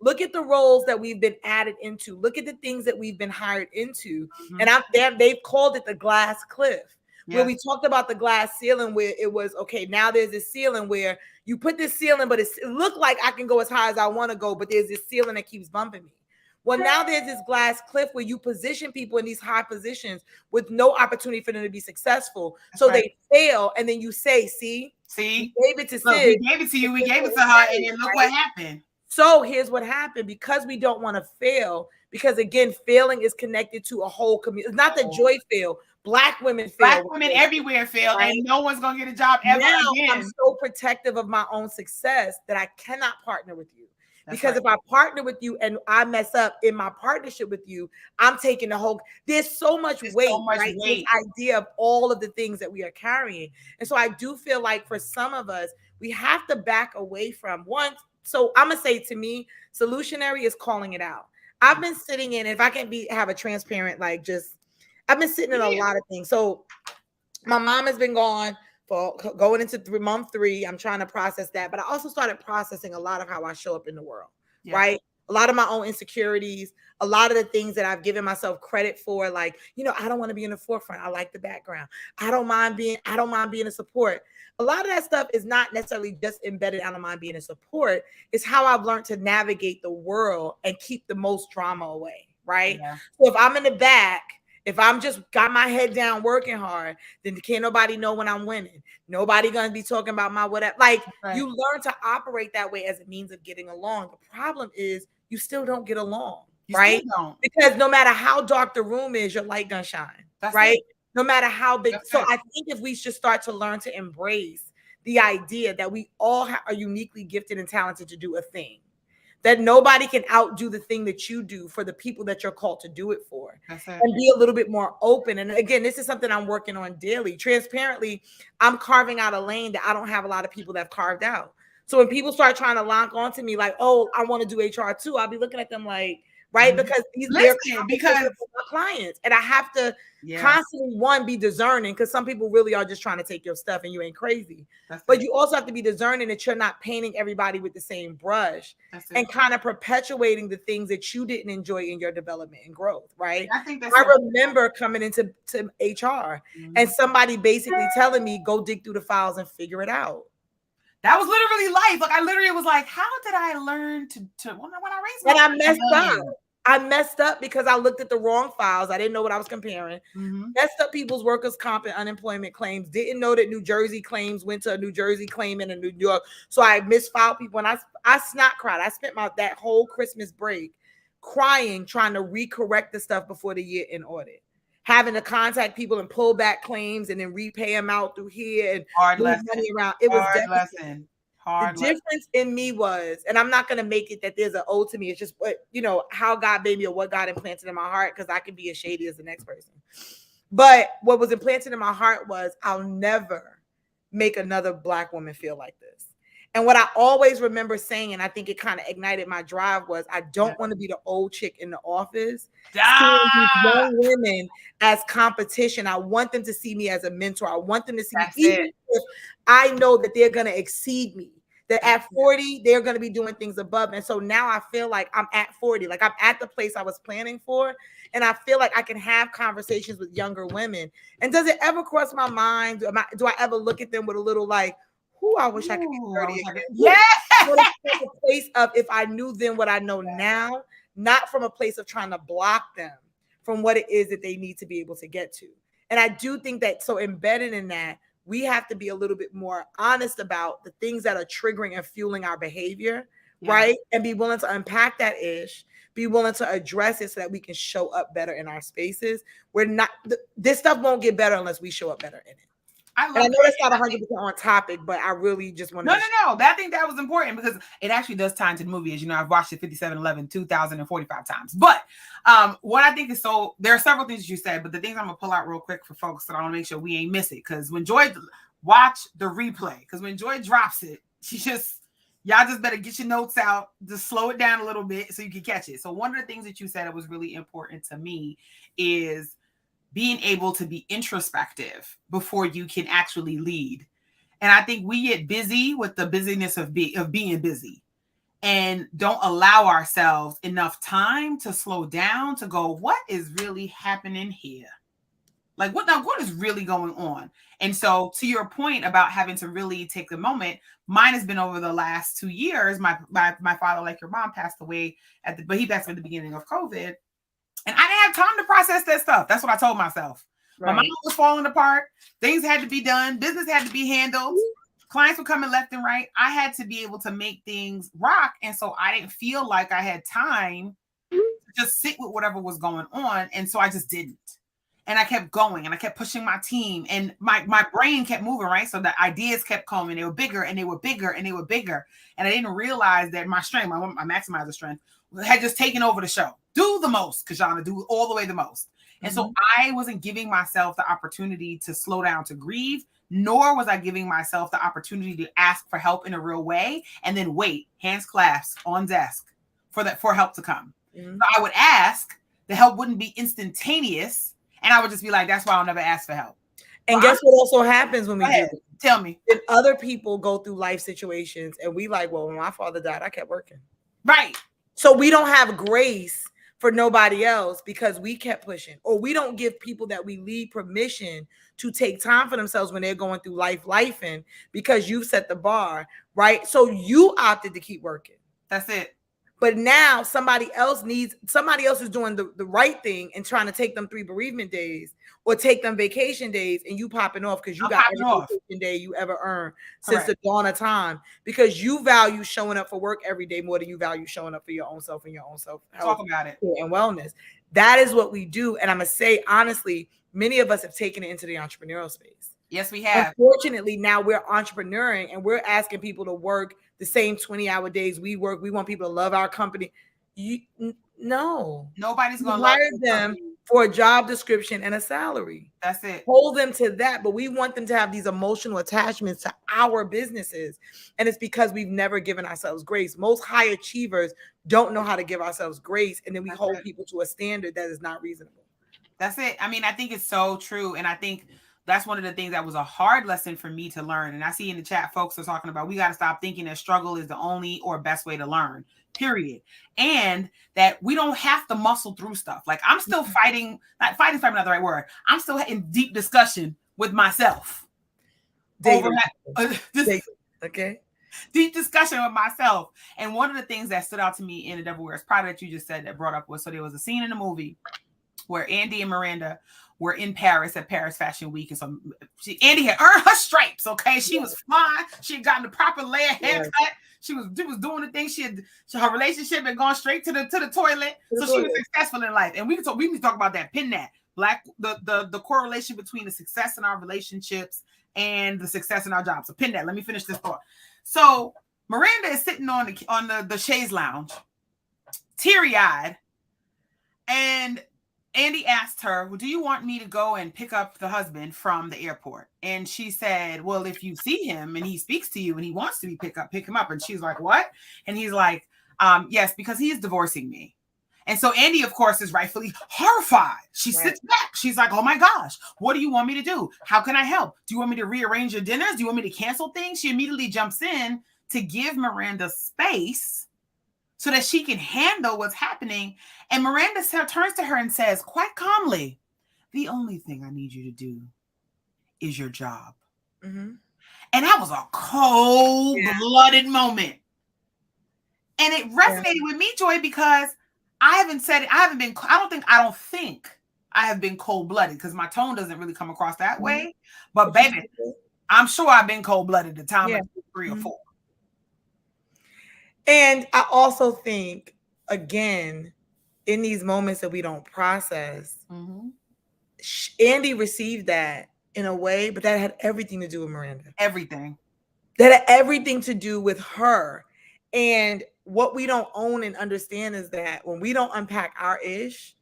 Look at the roles that we've been added into. Look at the things that we've been hired into. And they've called it the glass cliff, where we talked about the glass ceiling, where it was, okay, now there's this ceiling where you put this ceiling, but it looked like I can go as high as I want to go, but there's this ceiling that keeps bumping me. Well, now there's this glass cliff where you position people in these high positions with no opportunity for them to be successful. They fail. And then you say, see, we gave it to Sid. We gave it to you. We gave it to her. And then look what happened. So here's what happened. Because we don't want to fail, because again, failing is connected to a whole community. It's not that Joy failed. Black women fail. Black women everywhere fail, right? And no one's going to get a job ever again. I'm so protective of my own success that I cannot partner with you. Because if I partner with you and I mess up in my partnership with you, I'm taking the whole, there's so much weight, right? This idea of all of the things that we are carrying. And so I do feel like for some of us, we have to back away from one. So I'm going to say, to me, solutionary is calling it out. I've been sitting in, if I can have a transparent, like, just, I've been sitting in a lot of things. So my mom has been gone for going into month 3. I'm trying to process that, but I also started processing a lot of how I show up in the world, right? A lot of my own insecurities, a lot of the things that I've given myself credit for, like, you know, I don't want to be in the forefront. I like the background. I don't mind being a support. A lot of that stuff is not necessarily just embedded. I don't mind being a support. It's how I've learned to navigate the world and keep the most drama away, right? So if I'm in the back, if I'm just got my head down working hard, then can't nobody know when I'm winning. Nobody gonna be talking about my whatever. Like, you learn to operate that way as a means of getting along. The problem is you still don't get along, You right? still don't. Because no matter how dark the room is, your light gonna shine, right? No matter how big. So I think if we should start to learn to embrace the idea that we all are uniquely gifted and talented to do a thing, that nobody can outdo the thing that you do for the people that you're called to do it for, and be a little bit more open. And again, this is something I'm working on daily. Transparently, I'm carving out a lane that I don't have a lot of people that have carved out. So when people start trying to lock onto me like, oh, I want to do HR too, I'll be looking at them like, right? Because they're my clients. And I have to constantly, one, be discerning, because some people really are just trying to take your stuff and you ain't crazy. But you also have to be discerning that you're not painting everybody with the same brush and kind of perpetuating the things that you didn't enjoy in your development and growth, right? I remember coming into HR and somebody basically telling me, go dig through the files and figure it out. That was literally life. Like, I literally was like, how did I learn to when I raised my and I messed up. I messed up because I looked at the wrong files. I didn't know what I was comparing. Messed up people's workers' comp and unemployment claims. Didn't know that New Jersey claims went to a New Jersey claim in a New York. So I misfiled people. And I snot cried. I spent that whole Christmas break crying, trying to recorrect the stuff before the year in audit. Having to contact people and pull back claims and then repay them out through here and move money around. It was devastating. The difference in me was, and I'm not going to make it that there's an ode to me. It's just what, how God made me or what God implanted in my heart, because I can be as shady as the next person. But what was implanted in my heart was, I'll never make another Black woman feel like this. And what I always remember saying, and I think it kind of ignited my drive, was I don't want to be the old chick in the office seeing these young women as competition. I want them to see me as a mentor. I want them to see me, even if I know that they're going to exceed me, that at 40, they're going to be doing things above. And so now I feel like I'm at 40, like I'm at the place I was planning for. And I feel like I can have conversations with younger women. And does it ever cross my mind? Do I ever look at them with a little like, I wish I could be 30 again. Yeah. From a place of, if I knew then what I know now, not from a place of trying to block them from what it is that they need to be able to get to. And I do think that, so embedded in that, we have to be a little bit more honest about the things that are triggering and fueling our behavior, right? And be willing to unpack that ish, be willing to address it so that we can show up better in our spaces. This stuff won't get better unless we show up better in it. I know that's not 100% on topic, but I really just want to. No. I think that was important because it actually does tie into the movie. As you know, I've watched it 2,045 times. But what I think is there are several things you said, but the things I'm going to pull out real quick for folks that I want to make sure we ain't miss it. Because when Joy, watch the replay. Because when Joy drops it, y'all just better get your notes out, just slow it down a little bit so you can catch it. So one of the things that you said that was really important to me is being able to be introspective before you can actually lead. And I think we get busy with the busyness of being busy and don't allow ourselves enough time to slow down, to go, what is really happening here? Like, what is really going on? And so to your point about having to really take the moment, mine has been over the last 2 years. My father, like your mom, passed away but he passed away at the beginning of COVID. And I didn't have time to process that stuff. That's what I told myself. Right. My mind was falling apart. Things had to be done. Business had to be handled. Clients were coming left and right. I had to be able to make things rock. And so I didn't feel like I had time to just sit with whatever was going on. And so I just didn't. And I kept going and I kept pushing my team. And my brain kept moving, right? So the ideas kept coming. They were bigger and they were bigger and they were bigger. And I didn't realize that my strength, my maximizer strength, had just taken over the show. Do the most, Kishshana, do all the way the most. And so I wasn't giving myself the opportunity to slow down, to grieve, nor was I giving myself the opportunity to ask for help in a real way and then wait, hands clasped on desk for help to come. So I would ask, the help wouldn't be instantaneous, and I would just be like, that's why I'll never ask for help. And guess what also happens when we do it? Tell me. If other people go through life situations and we like, well, when my father died, I kept working. Right. So we don't have grace for nobody else because we kept pushing, or we don't give people that we lead permission to take time for themselves when they're going through lifing because you set the bar, right? So you opted to keep working. That's it. But now somebody else is doing the right thing and trying to take them 3 bereavement days or take them vacation days, and you popping off because you got every vacation day you ever earned since the dawn of time, because you value showing up for work every day more than you value showing up for your own self and your own self health. Talk about it. And wellness. That is what we do. And I'm going to say, honestly, many of us have taken it into the entrepreneurial space. Yes, we have. Unfortunately, now we're entrepreneuring and we're asking people to work the same 20-hour days we work. We want people to love our company. No. Nobody's going to hire them for a job description and a salary. That's it. Hold them to that. But we want them to have these emotional attachments to our businesses. And it's because we've never given ourselves grace. Most high achievers don't know how to give ourselves grace. And then we hold people to a standard that is not reasonable. That's it. I mean, I think it's so true. And I think that's one of the things that was a hard lesson for me to learn. And I see in the chat, folks are talking about, we got to stop thinking that struggle is the only or best way to learn, period. And that we don't have to muscle through stuff. Like I'm still fighting, not fighting is probably not the right word. I'm still in deep discussion with myself. Okay. Deep discussion with myself. And one of the things that stood out to me in The Devil Wears Prada that you just said that brought up was, so there was a scene in the movie where Andy and Miranda were in Paris at Paris Fashion Week. And so Andy had earned her stripes, okay? She was fine. She had gotten the proper layer haircut. She was doing the thing. Her relationship had gone straight to the toilet. So she was successful in life. And we can talk about that, pin that. The correlation between the success in our relationships and the success in our jobs. So pin that. Let me finish this thought. So Miranda is sitting on the chaise lounge, teary-eyed, and Andy asked her, well, do you want me to go and pick up the husband from the airport? And she said, well, if you see him and he speaks to you and he wants to be pick him up. And she's like, what? And he's like, yes, because he is divorcing me. And so Andy, of course, is rightfully horrified. She sits back. She's like, oh my gosh, what do you want me to do? How can I help? Do you want me to rearrange your dinners? Do you want me to cancel things? She immediately jumps in to give Miranda space so that she can handle what's happening. And Miranda turns to her and says, quite calmly, the only thing I need you to do is your job. Mm-hmm. And that was a cold-blooded moment. And it resonated with me, Joy, because I haven't said it. I don't think I have been cold-blooded, because my tone doesn't really come across that way. But baby, I'm sure I've been cold-blooded the time like 3 or 4. And I also think, again, in these moments that we don't process, Andy received that in a way, but that had everything to do with Miranda. Everything. That had everything to do with her. And what we don't own and understand is that when we don't unpack our ish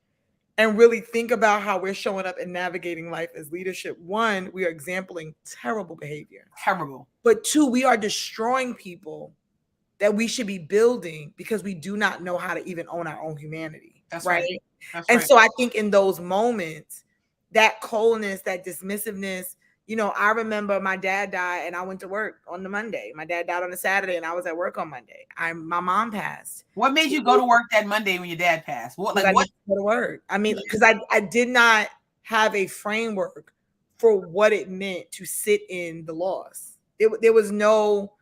and really think about how we're showing up and navigating life as leadership, 1, we are exempling terrible behavior. Terrible. But 2, we are destroying people that we should be building because we do not know how to even own our own humanity. That's right. So I think in those moments, that coldness, that dismissiveness, I remember my dad died and I went to work on the Monday. My dad died on a Saturday and I was at work on Monday. My mom passed. What made you go to work that Monday when your dad passed? What? I go to work. I mean, because I did not have a framework for what it meant to sit in the loss. There was no...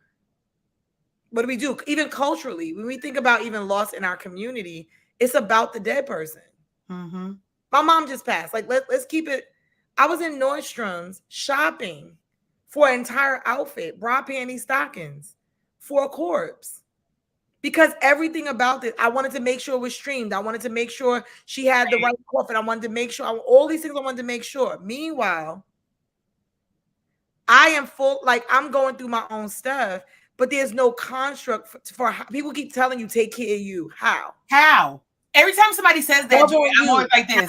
What do we do? Even culturally, when we think about even loss in our community, it's about the dead person. Mm-hmm. My mom just passed. Like, let's keep it. I was in Nordstrom's shopping for an entire outfit, bra, panties, stockings for a corpse. Because everything about it, I wanted to make sure it was streamed. I wanted to make sure she had the right coffin. I wanted to make sure, all these things I wanted to make sure. Meanwhile, I am I'm going through my own stuff. But there's no construct for people keep telling you, take care of you. How? Every time somebody says that, I'm always like this.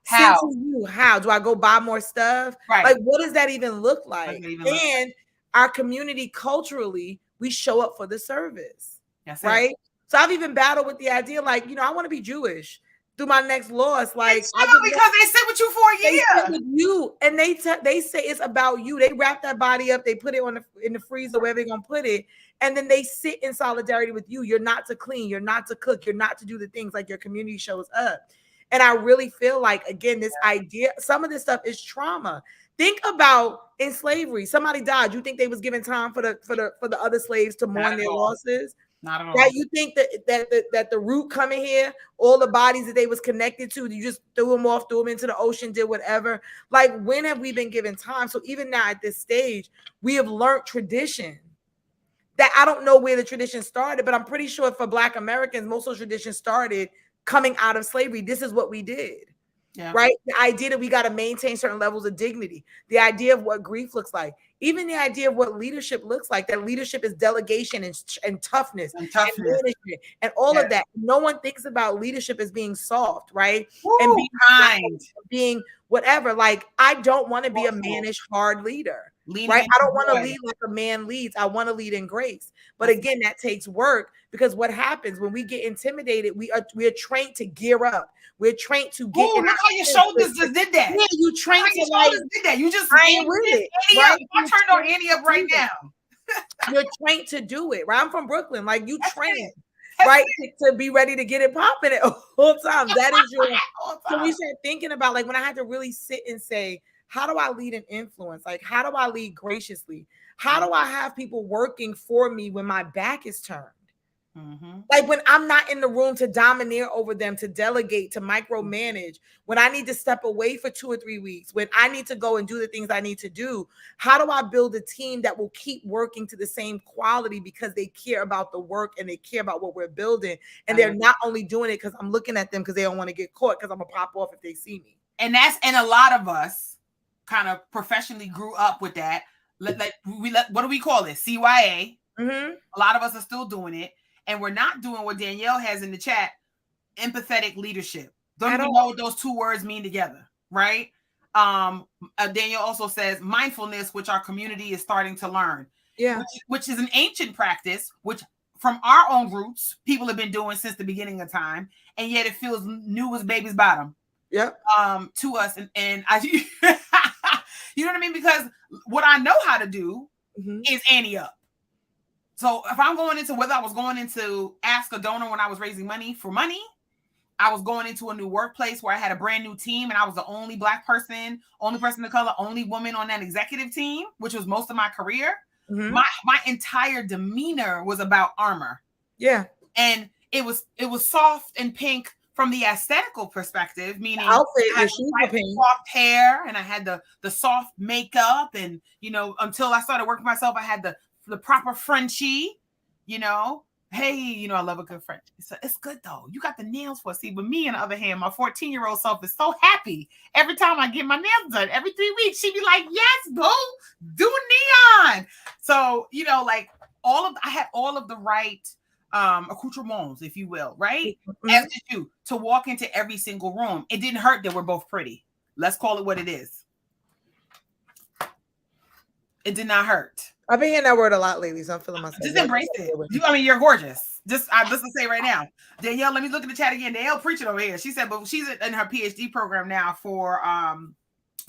How? Do I go buy more stuff? Right. Like, what does that even look like? And our community, culturally, we show up for the service. Yes, right? So I've even battled with the idea, I want to be Jewish through my next loss. Because they sit with you for a year. They sit with you, and they say it's about you. They wrap that body up, they put it in the freezer, wherever they're gonna put it, and then they sit in solidarity with you. You're not to clean, you're not to cook, you're not to do the things, like your community shows up. And I really feel like, again, this idea, some of this stuff is trauma. Think about in slavery, somebody died. You think they was given time for the other slaves to mourn their losses? Not at all. That you think that the root coming here, all the bodies that they was connected to, you just threw them off, threw them into the ocean, did whatever. Like, when have we been given time? So even now at this stage, we have learned tradition. That I don't know where the tradition started, but I'm pretty sure for Black Americans, most of the tradition started coming out of slavery. This is what we did. Yeah. Right? The idea that we got to maintain certain levels of dignity, the idea of what grief looks like, even the idea of what leadership looks like, that leadership is delegation and toughness and management and all of that. No one thinks about leadership as being soft, right? Woo, and being kind, being whatever. Like, I don't want to be a mannish, hard leader. Right? I don't want to lead like a man leads. I want to lead in grace. But again, that takes work, because what happens when we get intimidated, we are trained to gear up. We're trained to get. Oh, look how your shoulders just did that. Yeah, you trained to shoulders did that. You just I with it. Right? I turned on Annie up right now. You're trained to do it. Right? I'm from Brooklyn. Like, you trained. Right, to be ready to get it popping at all times. That is your. So we start thinking about, like, when I had to really sit and say, how do I lead and influence? Like, how do I lead graciously? How do I have people working for me when my back is turned? Mm-hmm. Like, when I'm not in the room to domineer over them, to delegate, to micromanage, when I need to step away for 2 or 3 weeks, when I need to go and do the things I need to do, how do I build a team that will keep working to the same quality because they care about the work and they care about what we're building? And they're not only doing it because I'm looking at them because they don't want to get caught, because I'm going to pop off if they see me. And a lot of us kind of professionally grew up with that. What do we call it? CYA. Mm-hmm. A lot of us are still doing it. And we're not doing what Danielle has in the chat, empathetic leadership. Don't even know what those two words mean together, right? Danielle also says mindfulness, which our community is starting to learn. Yeah. Which is an ancient practice, which from our own roots, people have been doing since the beginning of time. And yet it feels new as baby's bottom. Yeah. To us. And I, you know what I mean? Because what I know how to do is ante up. So if I'm going into, whether I was going into ask a donor when I was raising money for money, I was going into a new workplace where I had a brand new team and I was the only Black person, only person of color, only woman on that executive team, which was most of my career. Mm-hmm. My entire demeanor was about armor. Yeah. And it was soft and pink from the aesthetical perspective, meaning I had soft hair and I had the soft makeup, and until I started working myself, I had the proper Frenchie, Hey, I love a good French. It's good though. You got the nails for it. See, but me, on the other hand, my 14-year-old self is so happy every time I get my nails done. Every 3 weeks, she'd be like, "Yes, boo, do neon." So I had all of the right accoutrements, if you will, right? Mm-hmm. As did you, to walk into every single room. It didn't hurt that we're both pretty. Let's call it what it is. It did not hurt. I've been hearing that word a lot lately, so I'm feeling myself. Just embrace it. You're gorgeous. Just listen say right now. Danielle, let me look at the chat again. Danielle preaching over here. She said, but she's in her PhD program now for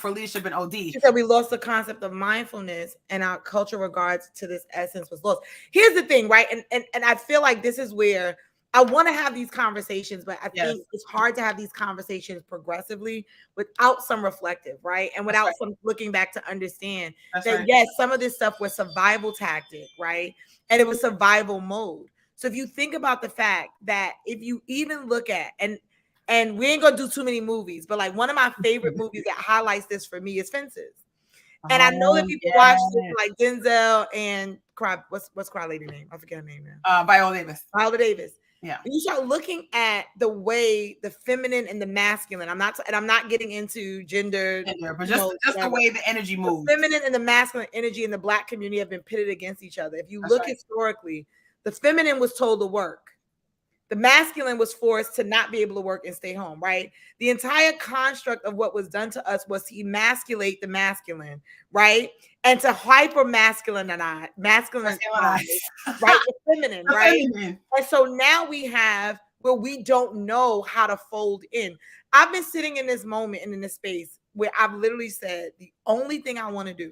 leadership and OD. She said we lost the concept of mindfulness, and our cultural regards to this essence was lost. Here's the thing, right? And I feel like this is where I want to have these conversations, but I think it's hard to have these conversations progressively without some reflective, right? And without some looking back to understand that, yes, some of this stuff was survival tactic, right? And it was survival mode. So if you think about the fact that if you even look at, and we ain't going to do too many movies, but like one of my favorite movies that highlights this for me is Fences. And I know that people watch this, like Denzel and what's Cry Lady name? I forget her name now. Viola Davis. Viola Davis. Yeah. And you start looking at the way the feminine and the masculine. I'm not getting into gender, but just the way the energy moves. The feminine and the masculine energy in the Black community have been pitted against each other. If you look historically, the feminine was told to work. The masculine was forced to not be able to work and stay home, right? The entire construct of what was done to us was to emasculate the masculine, right? And to hyper masculinize, right? The feminine, right? And so now we have where we don't know how to fold in. I've been sitting in this moment and in this space where I've literally said, the only thing I want to do,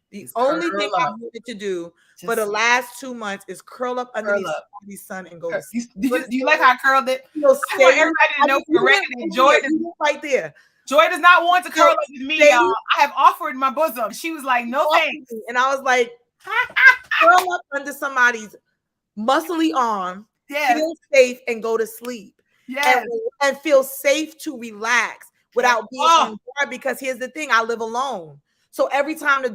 the only thing I wanted to do for the last 2 months is curl up underneath the sun and go to sleep. Do you like how I curled it? I want everybody to know for record that Joy is right there. Joy does not want to curl up with me, y'all. I have offered my bosom. She was like, no thanks. And I was like, curl up under somebody's muscly arm, Yes. feel safe, and go to sleep. Yes. And feel safe to relax without being on guard. Because here's the thing, I live alone. So every time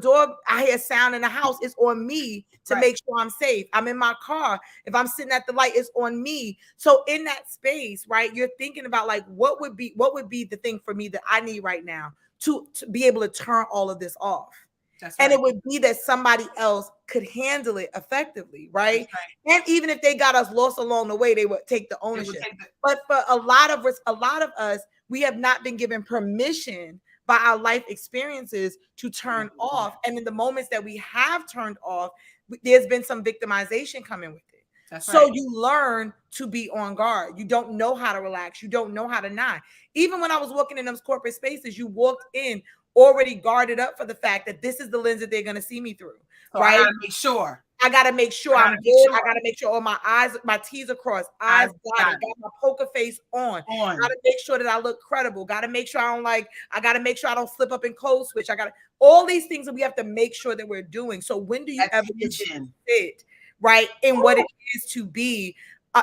I hear sound in the house, it's on me to make sure I'm safe. I'm in my car. If I'm sitting at the light, it's on me. So in that space, right, you're thinking about like, what would be the thing for me that I need right now to be able to turn all of this off. And it would be that somebody else could handle it effectively, right? And even if they got us lost along the way, they would take the ownership. But for a lot of us, we have not been given permission by our life experiences to turn off. And in the moments that we have turned off, there's been some victimization coming with it. So you learn to be on guard. You don't know how to relax. You don't know how to not. Even when I was walking in those corporate spaces, you walked in already guarded up for the fact that this is the lens that they're going to see me through. So right? I gotta make sure I'm good. I gotta make sure all my T's are crossed, eyes got my poker face on. Gotta make sure that I look credible. Gotta make sure I gotta make sure I don't slip up and code switch. All these things that we have to make sure that we're doing. So when do you ever fit right in what it is to be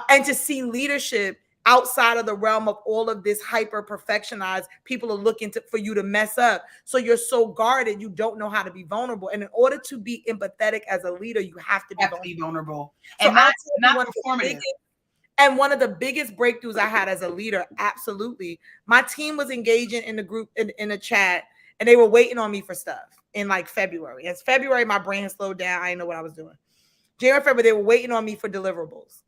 and to see leadership outside of the realm of all of this hyper perfectionized? People are looking for you to mess up. So you're so guarded, you don't know how to be vulnerable. And in order to be empathetic as a leader, you have to be vulnerable. And so not performative. And one of the biggest breakthroughs I had as a leader, absolutely. My team was engaging in the group, in the chat, and they were waiting on me for stuff in like February. As February, my brain slowed down. I didn't know what I was doing. January, February, they were waiting on me for deliverables.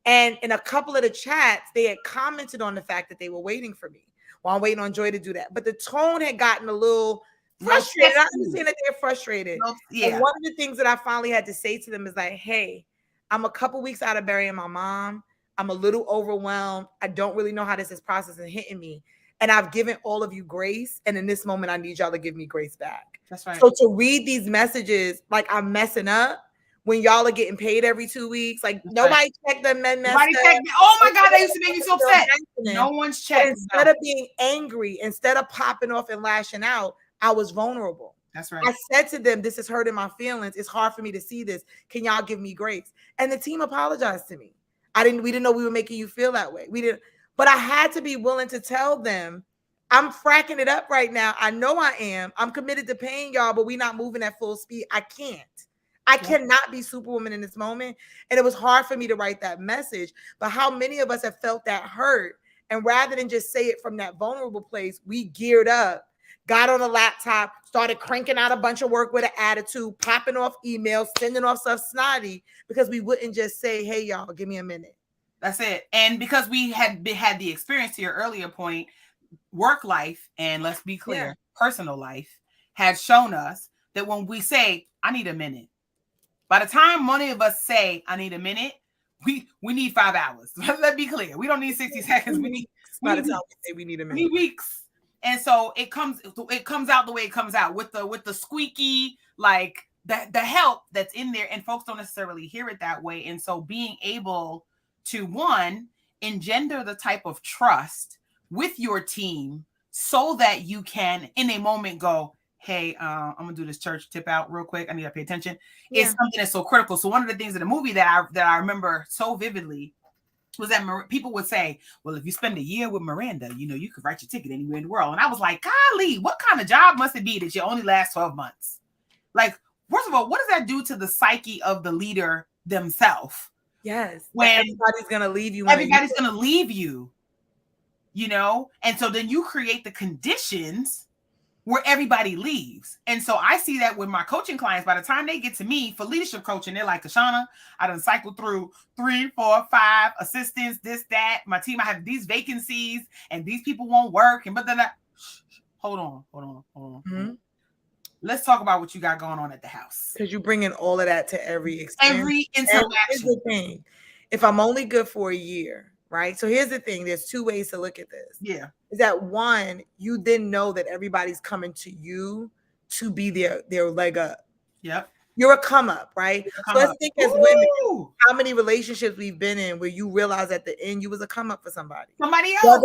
And in a couple of the chats, they had commented on the fact that they were waiting for me. Well, I'm waiting on Joy to do that. But the tone had gotten a little frustrated. I understand that they're frustrated. And one of the things that I finally had to say to them is like, hey, I'm a couple weeks out of burying my mom. I'm a little overwhelmed. I don't really know how this is processing hitting me. And I've given all of you grace. And in this moment, I need y'all to give me grace back. That's right. So to read these messages like I'm messing up, when y'all are getting paid every 2 weeks, like nobody checked them men messed up. Oh my God, they used to make me so upset. No one's checked. Instead of being angry, instead of popping off and lashing out, I was vulnerable. That's right. I said to them, this is hurting my feelings. It's hard for me to see this. Can y'all give me grace? And the team apologized to me. We didn't know we were making you feel that way. We didn't, but I had to be willing to tell them, I'm fracking it up right now. I know I am. I'm committed to paying y'all, but we're not moving at full speed. I cannot be Superwoman in this moment. And it was hard for me to write that message. But how many of us have felt that hurt? And rather than just say it from that vulnerable place, we geared up, got on a laptop, started cranking out a bunch of work with an attitude, popping off emails, sending off stuff snotty, because we wouldn't just say, hey, y'all, give me a minute. That's it. And because we had the experience, to your earlier point, work life, and let's be clear, personal life had shown us that when we say, I need a minute, by the time many of us say, I need a minute, we need 5 hours. Let's be clear. We don't need 60 seconds. We need a minute. Weeks. And so it comes out the way it comes out with the squeaky, like the help that's in there, and folks don't necessarily hear it that way. And so being able to, one, engender the type of trust with your team so that you can, in a moment, go, hey, I'm gonna do this church tip out real quick. I need to pay attention. It's something that's so critical. So one of the things in the movie that I remember so vividly was that people would say, well, if you spend a year with Miranda, you could write your ticket anywhere in the world. And I was like, golly, what kind of job must it be that you only last 12 months? Like, first of all, what does that do to the psyche of the leader themselves? Yes. When everybody's going to leave you. Everybody's going to leave you, And so then you create the conditions where everybody leaves. And so I see that with my coaching clients. By the time they get to me for leadership coaching, they're like, Kishshana, I done cycled through 3, 4, 5 assistants, this, that. My team, I have these vacancies and these people won't work. And but then hold on. Mm-hmm. Let's talk about what you got going on at the house. Because you bring in all of that to every experience. Every interaction. Here's the thing. If I'm only good for a year, right? So here's the thing. There's 2 ways to look at this. Yeah. Is that one, you then know that everybody's coming to you to be their leg up. Yep. You're a come up, right? So let's think as women, how many relationships we've been in where you realize at the end you was a come up for somebody. Somebody else.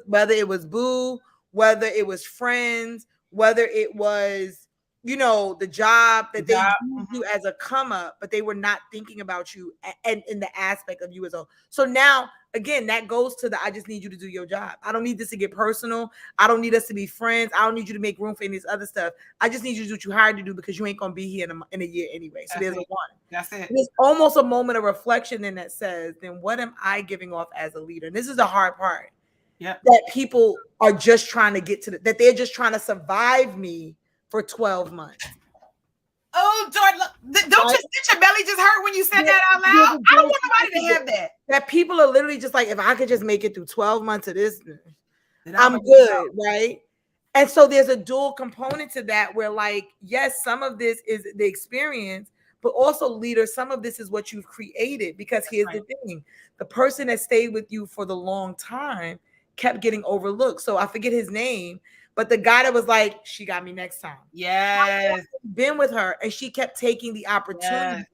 Whether it was boo, whether it was friends, whether it was you know, the job that they used you as a come up, but they were not thinking about you and in the aspect of you as a. So now, again, that goes to the, I just need you to do your job. I don't need this to get personal. I don't need us to be friends. I don't need you to make room for any of this other stuff. I just need you to do what you hired to do because you ain't going to be here in a year anyway. So there's a one. That's it. There's almost a moment of reflection then that says, then what am I giving off as a leader? And this is the hard part. Yeah. That people are just trying to get to that they're just trying to survive me for 12 months. Oh, Jordan, don't did your belly just hurt when you said that out loud? I don't want nobody to have that. That people are literally just like, if I could just make it through 12 months of this, I'm good, right? And so there's a dual component to that where, like, yes, some of this is the experience, but also, leader, some of this is what you've created. Because here's the thing. The person that stayed with you for the long time kept getting overlooked. So I forget his name, but the guy that was like, she got me next time. Yes. Been with her, and she kept taking the opportunity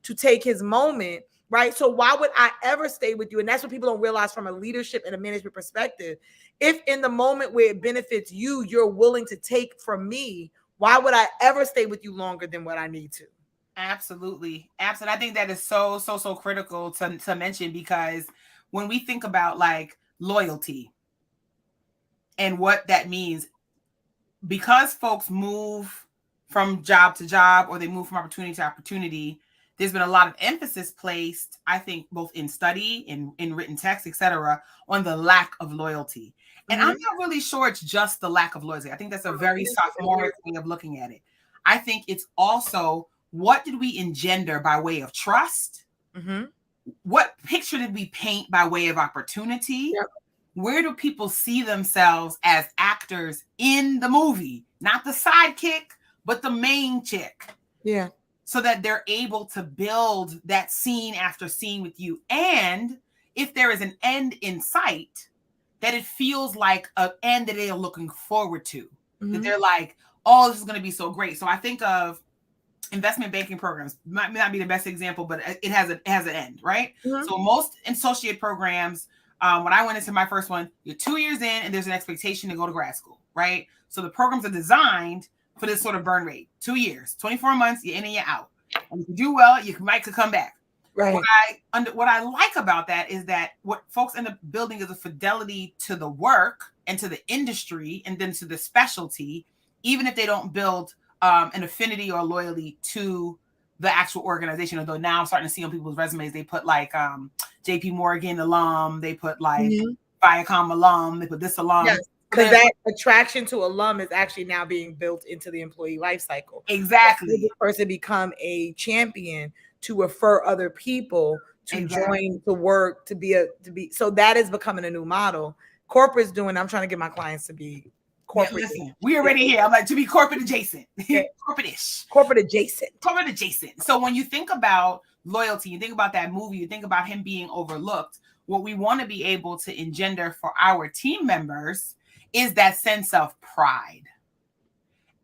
to take his moment, right? So why would I ever stay with you? And that's what people don't realize from a leadership and a management perspective. If in the moment where it benefits you, you're willing to take from me, why would I ever stay with you longer than what I need to? Absolutely. Absolutely. I think that is so critical to mention, because when we think about like loyalty and what that means, because folks move from job to job or they move from opportunity to opportunity, there's been a lot of emphasis placed, I think, both in study, in written text, etc., on the lack of loyalty. And I'm not really sure it's just the lack of loyalty. I think that's a very sophomoric way of looking at it. I think it's also, what did we engender by way of trust? What picture did we paint by way of opportunity? Where do people see themselves as actors in the movie? Not the sidekick, but the main chick. Yeah. So that they're able to build that scene after scene with you. And if there is an end in sight, that it feels like an end that they are looking forward to. That they're like, oh, this is going to be so great. So I think of investment banking programs. Might not be the best example, but it has an end, right? So most associate programs, when I went into my first one, you're 2 years in and there's an expectation to go to grad school, right? So the programs are designed for this sort of burn rate. 2 years, 24 months, you're in and you're out. And if you do well, you might could come back. Right. What I like about that is that what folks end up building is a fidelity to the work and to the industry and then to the specialty, even if they don't build an affinity or loyalty to the actual organization. Although now I'm starting to see on people's resumes, they put like JP Morgan alum, they put like Viacom alum, they put this alum. Yes. Because that attraction to alum is actually now being built into the employee life cycle. Exactly. The person become a champion to refer other people to join, to work, to be. So that is becoming a new model. Corporate's doing. I'm trying to get my clients to be corporate. Yeah, listen, we already here. I'm like, to be corporate adjacent, corporate-ish, corporate adjacent. So when you think about loyalty, you think about that movie, you think about him being overlooked. What we want to be able to engender for our team members is that sense of pride.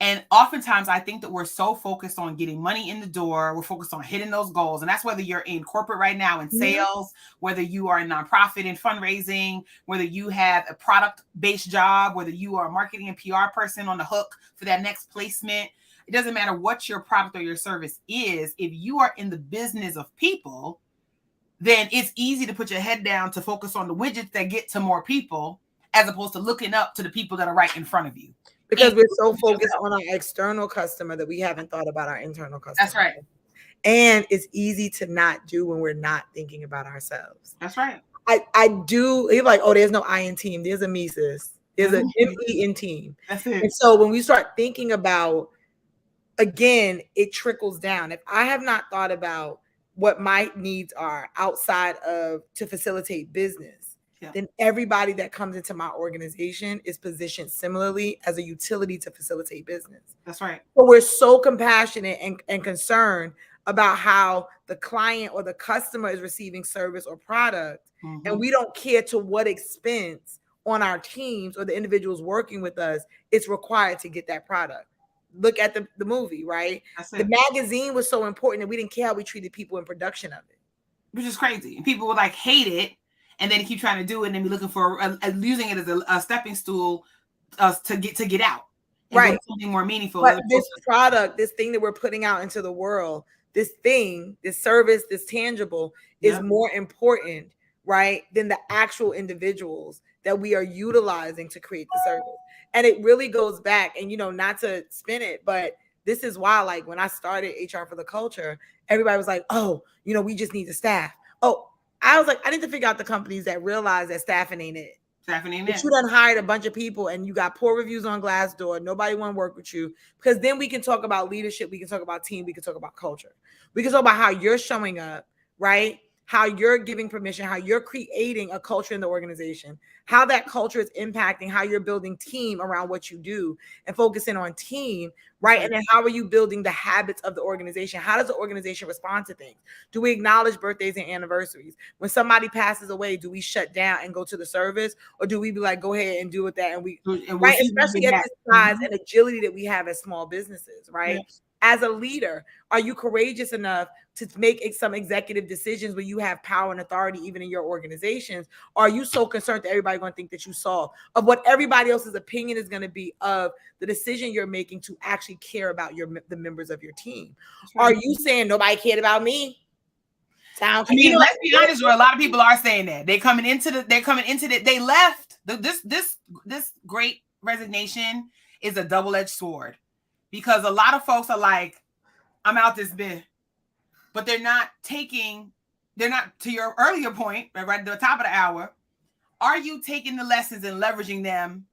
And oftentimes I think that we're so focused on getting money in the door. We're focused on hitting those goals. And that's whether you're in corporate right now in sales, whether you are in nonprofit in fundraising, whether you have a product-based job, whether you are a marketing and PR person on the hook for that next placement. It doesn't matter what your product or your service is. If you are in the business of people, then it's easy to put your head down to focus on the widgets that get to more people, as opposed to looking up to the people that are right in front of you. Because we're so focused on our external customer that we haven't thought about our internal customer. That's right. And it's easy to not do when we're not thinking about ourselves. That's right. I do. You're like, oh, there's no I in team. There's a me, sis. There's an M-E in team. That's it. And so when we start thinking about, again, it trickles down. If I have not thought about what my needs are outside of to facilitate business, then everybody that comes into my organization is positioned similarly as a utility to facilitate business. That's right. So we're so compassionate and concerned about how the client or the customer is receiving service or product. And we don't care to what expense on our teams or the individuals working with us it's required to get that product. Look at the movie, right? The magazine was so important that we didn't care how we treated people in production of it. Which is crazy. And people would like hate it. And then keep trying to do it and then be looking for using it as a stepping stool to get out. right, something more meaningful. But this product, this thing that we're putting out into the world, this thing, this service, this tangible is more important, right, than the actual individuals that we are utilizing to create the service. And it really goes back, and not to spin it, but this is why, like, when I started HR for the Culture, everybody was like, oh, we just need the staff. Oh, I was like, I need to figure out the companies that realize that staffing ain't it. But you done hired a bunch of people and you got poor reviews on Glassdoor. Nobody want to work with you, because then we can talk about leadership. We can talk about team. We can talk about culture. We can talk about how you're showing up, right? How you're giving permission, how you're creating a culture in the organization, how that culture is impacting how you're building team around what you do and focusing on team, right? And then how are you building the habits of the organization? How does the organization respond to things? Do we acknowledge birthdays and anniversaries? When somebody passes away, do we shut down and go to the service, or do we be like, go ahead and do with that? And right, especially at this size and agility that we have as small businesses, right? Yeah. As a leader, are you courageous enough to make some executive decisions where you have power and authority even in your organizations? Or are you so concerned that everybody's going to think that you saw of what everybody else's opinion is going to be of the decision you're making to actually care about the members of your team? Are you saying nobody cared about me? I mean, let's be honest, where a lot of people are saying that they left this great resignation is a double-edged sword, because a lot of folks are like, I'm out this bit, but they're not, to your earlier point, right at the top of the hour, are you taking the lessons and leveraging them,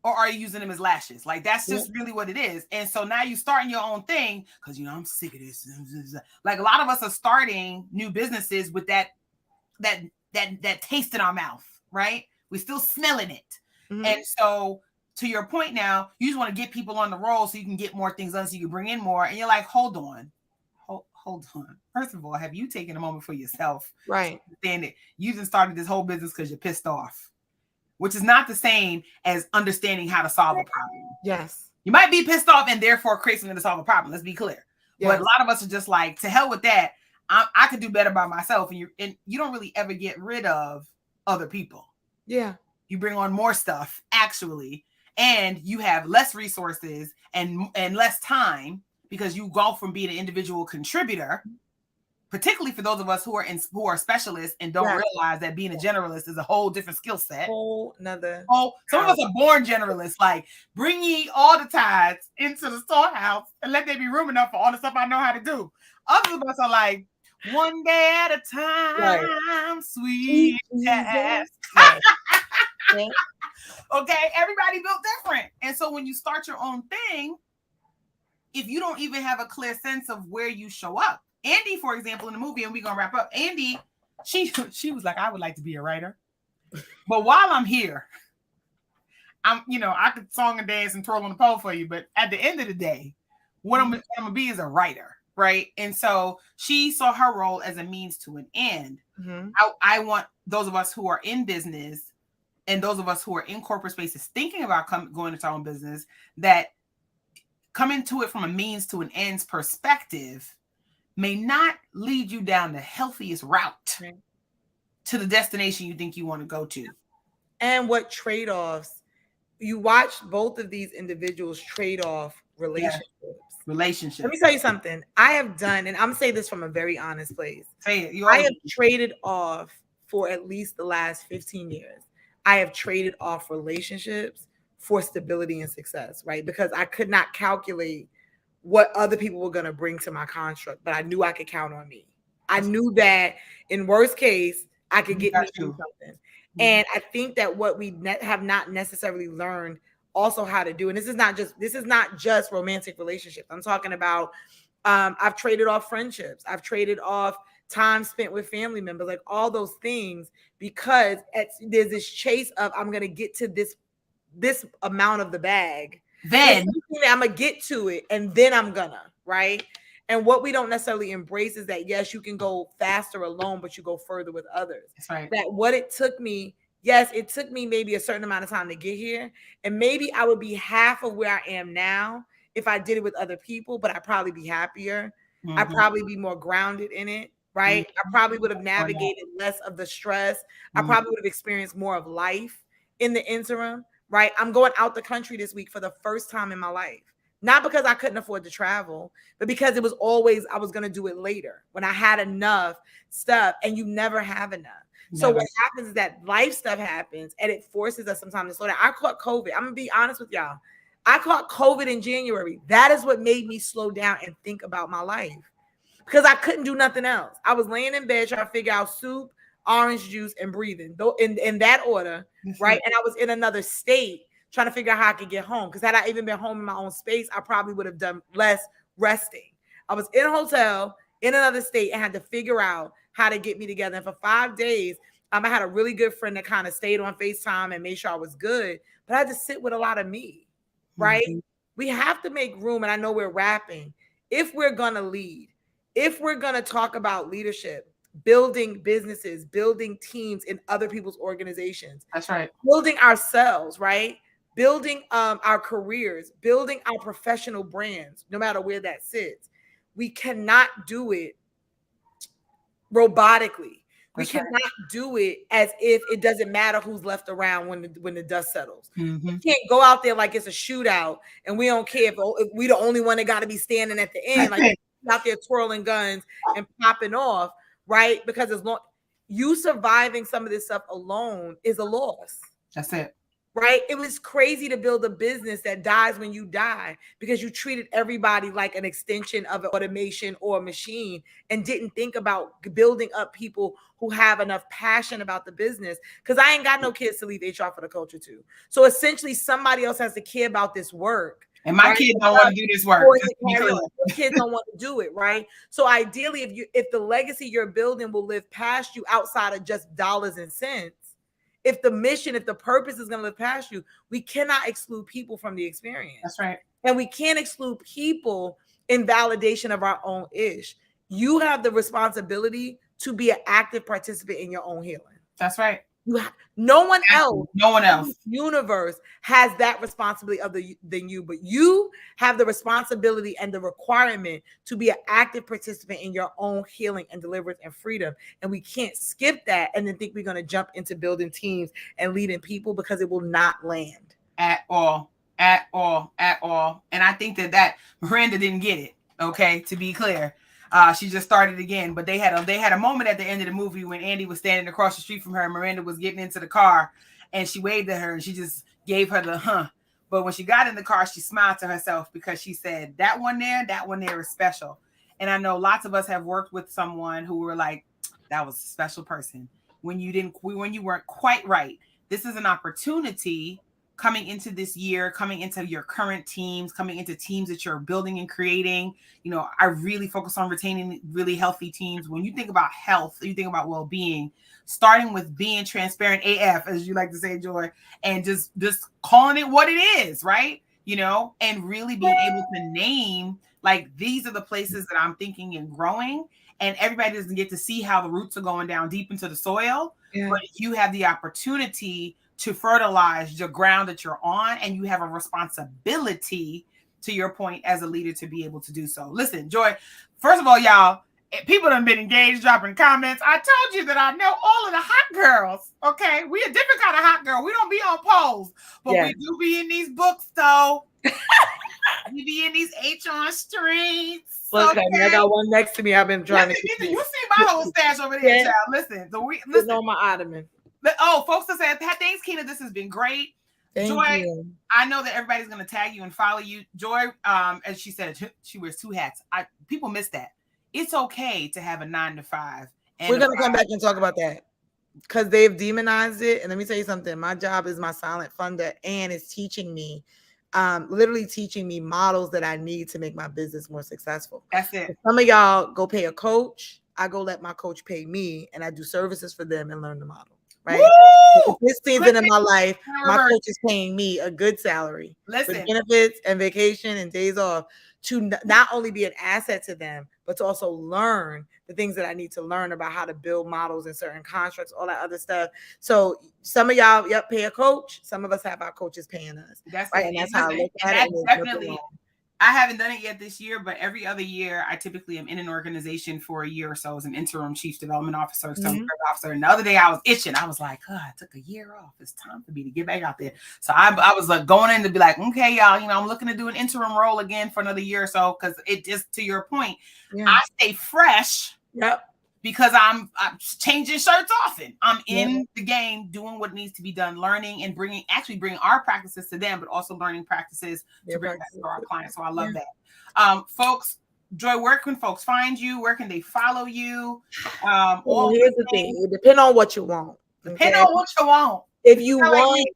or are you using them as lashes? Like, that's just really what it is. And so now you're starting your own thing, because, I'm sick of this. Like, a lot of us are starting new businesses with that taste in our mouth, right? We're still smelling it. Mm-hmm. And so, to your point now, you just want to get people on the roll so you can get more things done, so you can bring in more. And you're like, hold on. First of all, have you taken a moment for yourself? Right. Understand that you just started this whole business because you're pissed off, which is not the same as understanding how to solve a problem. Yes. You might be pissed off and therefore create something to solve a problem. Let's be clear. Yes. But a lot of us are just like, to hell with that. I could do better by myself. And you don't really ever get rid of other people. Yeah. You bring on more stuff, actually. And you have less resources and less time, because you go from being an individual contributor, particularly for those of us who are specialists and don't realize that being a generalist is a whole different skill set. Some of us are born generalists. Like, bring ye all the tithes into the storehouse and let there be room enough for all the stuff I know how to do. Others of us are like, one day at a time, sweet task. Okay, everybody built different. And so when you start your own thing, if you don't even have a clear sense of where you show up. Andy, for example, in the movie, and we're going to wrap up, Andy, she was like, I would like to be a writer. But while I'm here, I could song and dance and twirl on the pole for you. But at the end of the day, what I'm going to be is a writer, right? And so she saw her role as a means to an end. Mm-hmm. I want those of us who are in business and those of us who are in corporate spaces thinking about going into our own business, that come into it from a means to an ends perspective may not lead you down the healthiest route to the destination you think you want to go to. And what trade-offs, you watch both of these individuals trade off relationships. Relationships. Let me tell you something. I have done, and I'm saying this from a very honest place. Say it. I have traded off for at least the last 15 years. I have traded off relationships for stability and success, right? Because I could not calculate what other people were going to bring to my construct, but I knew I could count on me. I knew that in worst case, I could get me through something. Mm-hmm. And I think that what we have not necessarily learned also how to do, and this is not just romantic relationships. I'm talking about, I've traded off friendships. I've traded off time spent with family members, like all those things, because there's this chase of, I'm going to get to this amount of the bag. Then I'm going to get to it, and then I'm gonna, right? And what we don't necessarily embrace is that, yes, you can go faster alone, but you go further with others. That's right. That what it took me, yes, it took me maybe a certain amount of time to get here. And maybe I would be half of where I am now if I did it with other people, but I'd probably be happier. Mm-hmm. I'd probably be more grounded in it, right? Mm-hmm. I probably would have navigated less of the stress. Mm-hmm. I probably would have experienced more of life in the interim, right? I'm going out the country this week for the first time in my life. Not because I couldn't afford to travel, but because it was always, I was going to do it later when I had enough stuff, and you never have enough. Never. So what happens is that life stuff happens and it forces us sometimes to slow down. I caught COVID. I'm going to be honest with y'all. I caught COVID in January. That is what made me slow down and think about my life, because I couldn't do nothing else. I was laying in bed trying to figure out soup, orange juice, and breathing in that order, right? And I was in another state trying to figure out how I could get home. Because had I even been home in my own space, I probably would have done less resting. I was in a hotel in another state and had to figure out how to get me together. And for 5 days, I had a really good friend that kind of stayed on FaceTime and made sure I was good. But I had to sit with a lot of me, right? Mm-hmm. We have to make room. And I know we're rapping. If we're going to lead, if we're going to talk about leadership, building businesses, building teams in other people's organizations. That's right. Building ourselves, right? Building our careers, building our professional brands, no matter where that sits. We cannot do it robotically. We cannot do it as if it doesn't matter who's left around when the dust settles. Mm-hmm. We can't go out there like it's a shootout and we don't care if we the only one that got to be standing at the end, like out there twirling guns and popping off, right? Because as long you surviving some of this stuff alone is a loss. That's it. Right? It was crazy to build a business that dies when you die because you treated everybody like an extension of an automation or a machine and didn't think about building up people who have enough passion about the business. Because I ain't got no kids to leave HR for the culture to. So essentially somebody else has to care about this work. And my kids don't want to do this work. Your kids don't want to do it, right? So ideally, if the legacy you're building will live past you outside of just dollars and cents, if the mission, if the purpose is going to live past you, we cannot exclude people from the experience. That's right. And we can't exclude people in validation of our own ish. You have the responsibility to be an active participant in your own healing. That's right. No one else in the universe has that responsibility than you, but you have the responsibility and the requirement to be an active participant in your own healing and deliverance and freedom. And we can't skip that and then think we're going to jump into building teams and leading people, because it will not land at all. And I think that Miranda didn't get it. Okay, to be clear. She just started again, but they had a moment at the end of the movie when Andy was standing across the street from her and Miranda was getting into the car and she waved at her and she just gave her the huh. But when she got in the car, she smiled to herself because she said, that one there is special. And I know lots of us have worked with someone who were like, that was a special person when you weren't quite right. This is an opportunity coming into this year, coming into your current teams, coming into teams that you're building and creating. You know, I really focus on retaining really healthy teams. When you think about health, you think about well-being, starting with being transparent AF, as you like to say, Joy, and just calling it what it is, right? You know, and really being able to name, like, these are the places that I'm thinking and growing. And everybody doesn't get to see how the roots are going down deep into the soil, but you have the opportunity to fertilize the ground that you're on, and you have a responsibility, to your point, as a leader, to be able to do so. Listen, Joy, first of all, y'all, people have been engaged, dropping comments. I told you that I know all of the hot girls, okay? We a different kind of hot girl. We don't be on polls, but we do be in these books, though. We be in these HR streets. Okay, I got one next to me. I've been trying to get you see my whole stash over there, child. Listen, so listen on my ottoman. Oh, folks that said, thanks, Keena. This has been great. Joy, I know that everybody's going to tag you and follow you. Joy, as she said, she wears two hats. People miss that. It's okay to have a 9 to 5. We're going to come back and talk about that because they've demonized it. And let me tell you something. My job is my silent funder, and it's teaching me, literally teaching me models that I need to make my business more successful. That's it. Some of y'all go pay a coach. I go let my coach pay me, and I do services for them and learn the model. Right. So this season in my life, my coach is paying me a good salary with benefits and vacation and days off to not only be an asset to them, but to also learn the things that I need to learn about how to build models and certain constructs, all that other stuff. So some of y'all, pay a coach. Some of us have our coaches paying us. That's right. And that's how I look at it. Definitely. I haven't done it yet this year, but every other year, I typically am in an organization for a year or so as an interim chief development officer, officer. And the other day I was itching. I was like, oh, I took a year off. It's time for me to get back out there. So I was like going in to be like, okay, y'all, I'm looking to do an interim role again for another year or so. Cause it just, to your point, I stay fresh. Yep. Because I'm changing shirts often. I'm in the game doing what needs to be done, learning and bringing our practices to them, but also learning practices to bring back to our clients. So I love that. Folks, Joy, where can folks find you? Where can they follow you? Here's the thing. It depends on what you want. Depend on what you want. If you want,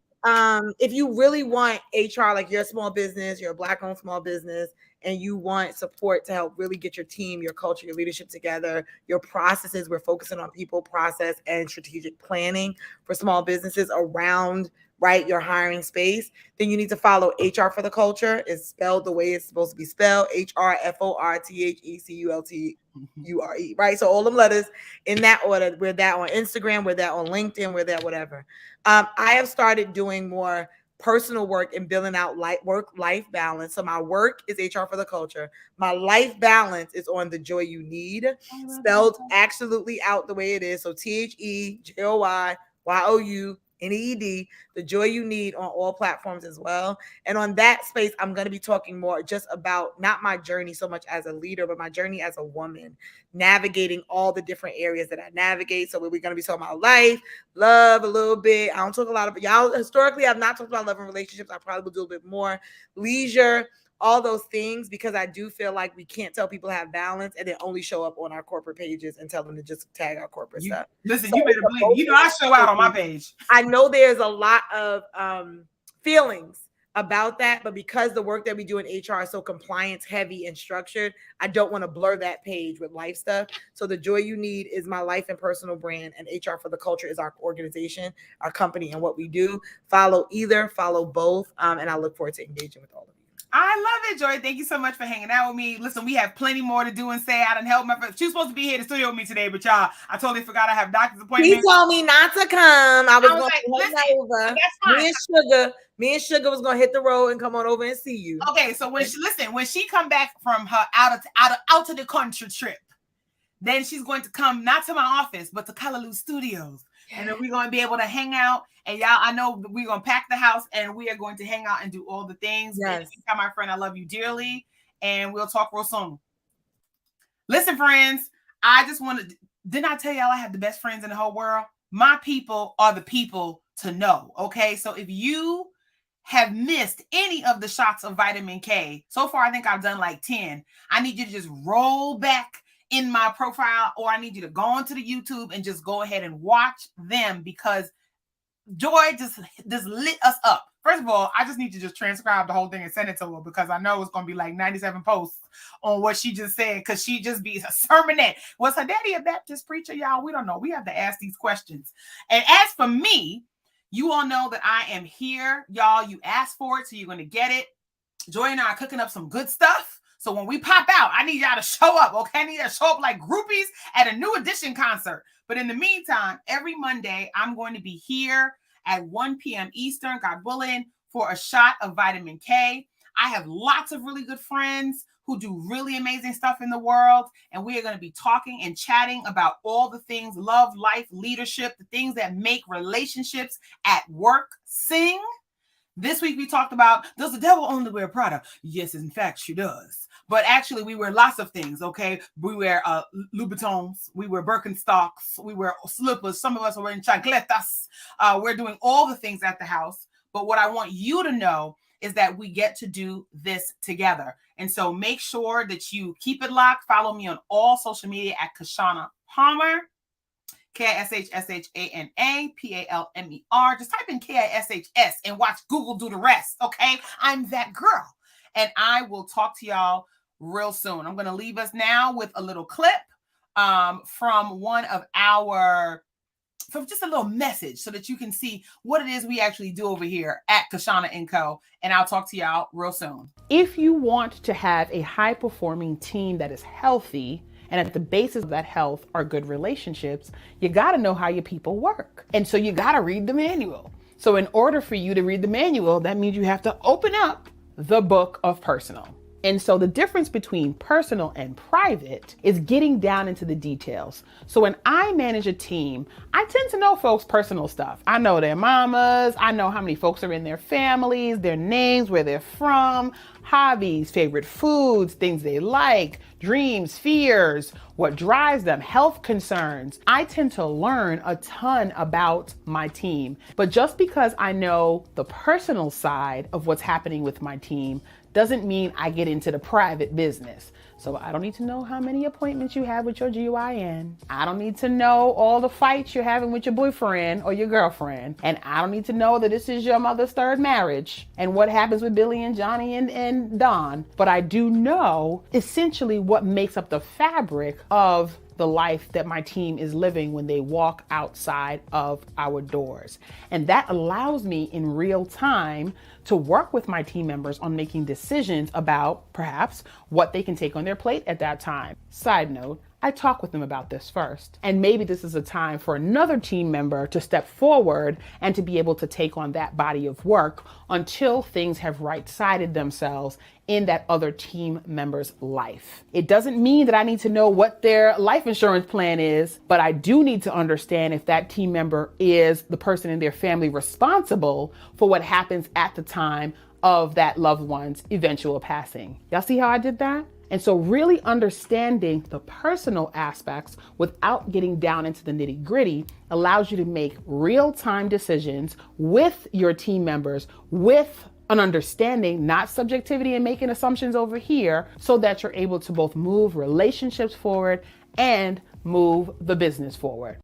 if you really want HR, like you're a small business, you're a Black-owned small business, and you want support to help really get your team, your culture, your leadership together, your processes, we're focusing on people, process, and strategic planning for small businesses around, right, your hiring space, then you need to follow HR for the Culture. It's spelled the way it's supposed to be spelled, HRFORTHECULTURE, right? So all them letters in that order. We're that on Instagram, we're that on LinkedIn, we're that whatever. I have started doing more personal work and building out work-life balance. So my work is HR for the Culture. My life balance is on The Joy You Need, spelled absolutely out the way it is. So THEJOYYOUNEED, The Joy You Need, on all platforms as well. And on that space, I'm going to be talking more just about not my journey so much as a leader, but my journey as a woman, navigating all the different areas that I navigate. So we're going to be talking about life, love a little bit. I don't talk a lot about y'all. Historically, I've not talked about love and relationships. I probably will do a bit more. Leisure, all those things, because I do feel like we can't tell people to have balance and then only show up on our corporate pages and tell them to just tag our corporate stuff. Listen, so you better believe, I show out on my page. I know there's a lot of feelings about that, but because the work that we do in HR is so compliance heavy and structured, I don't want to blur that page with life stuff. So The Joy You Need is my life and personal brand, and HR for the Culture is our organization, our company, and what we do. Follow either, follow both, and I look forward to engaging with all of you. I love it, Joy. Thank you so much for hanging out with me. Listen, we have plenty more to do and say. I done helped my friend. She was supposed to be here in the studio with me today, but y'all, I totally forgot I have doctor's appointment. He told me not to come. I was going to head over. Me and Sugar was going to hit the road and come on over and see you. Okay, so when she come back from her out of the country trip, then she's going to come not to my office, but to Callaloo Studios. And then we're going to be able to hang out. And y'all, I know we're going to pack the house and we are going to hang out and do all the things. Yes. Tell my friend I love you dearly. And we'll talk real soon. Listen, friends, I just didn't I tell y'all I have the best friends in the whole world? My people are the people to know. Okay. So if you have missed any of the shots of vitamin K, so far I think I've done like 10. I need you to just roll back in my profile, or I need you to go onto the YouTube and just go ahead and watch them, because Joy just lit us up. First of all, I just need to just transcribe the whole thing and send it to her, because I know it's going to be like 97 posts on what she just said, because she just be a sermonette. Was her daddy a Baptist preacher, y'all? We don't know. We have to ask these questions. And as for me, you all know that I am here, y'all. You asked for it, so you're going to get it. Joy and I are cooking up some good stuff. So when we pop out, I need y'all to show up, okay? I need y'all to show up like groupies at a New Edition concert. But in the meantime, every Monday, I'm going to be here at 1 p.m. Eastern, God willing, for a shot of vitamin K. I have lots of really good friends who do really amazing stuff in the world. And we are going to be talking and chatting about all the things, love, life, leadership, the things that make relationships at work sing. This week we talked about, does the devil only wear Prada? Yes, in fact, she does. But actually, we wear lots of things, okay? We wear Louboutins, we wear Birkenstocks, we wear slippers. Some of us are wearing chancletas. We're doing all the things at the house. But what I want you to know is that we get to do this together. And so make sure that you keep it locked. Follow me on all social media at Kishshana Palmer, KISHSHANA Just type in KISHS and watch Google do the rest, okay? I'm that girl. And I will talk to y'all real soon. I'm going to leave us now with a little clip from one of from just a little message so that you can see what it is we actually do over here at Kishshana & Co. And I'll talk to y'all real soon. If you want to have a high-performing team that is healthy, and at the basis of that health are good relationships, you got to know how your people work. And so you got to read the manual. So in order for you to read the manual, that means you have to open up the book of personal. And so the difference between personal and private is getting down into the details. So when I manage a team, I tend to know folks' personal stuff. I know their mamas, I know how many folks are in their families, their names, where they're from, hobbies, favorite foods, things they like, dreams, fears, what drives them, health concerns. I tend to learn a ton about my team. But just because I know the personal side of what's happening with my team doesn't mean I get into the private business. So I don't need to know how many appointments you have with your GYN. I don't need to know all the fights you're having with your boyfriend or your girlfriend. And I don't need to know that this is your mother's third marriage and what happens with Billy and Johnny and Don. But I do know essentially what makes up the fabric of the life that my team is living when they walk outside of our doors. And that allows me in real time to work with my team members on making decisions about perhaps what they can take on their plate at that time. Side note, I talk with them about this first. And maybe this is a time for another team member to step forward and to be able to take on that body of work until things have right-sided themselves in that other team member's life. It doesn't mean that I need to know what their life insurance plan is, but I do need to understand if that team member is the person in their family responsible for what happens at the time of that loved one's eventual passing. Y'all see how I did that? And so really understanding the personal aspects without getting down into the nitty-gritty allows you to make real-time decisions with your team members, with an understanding, not subjectivity and making assumptions over here, so that you're able to both move relationships forward and move the business forward.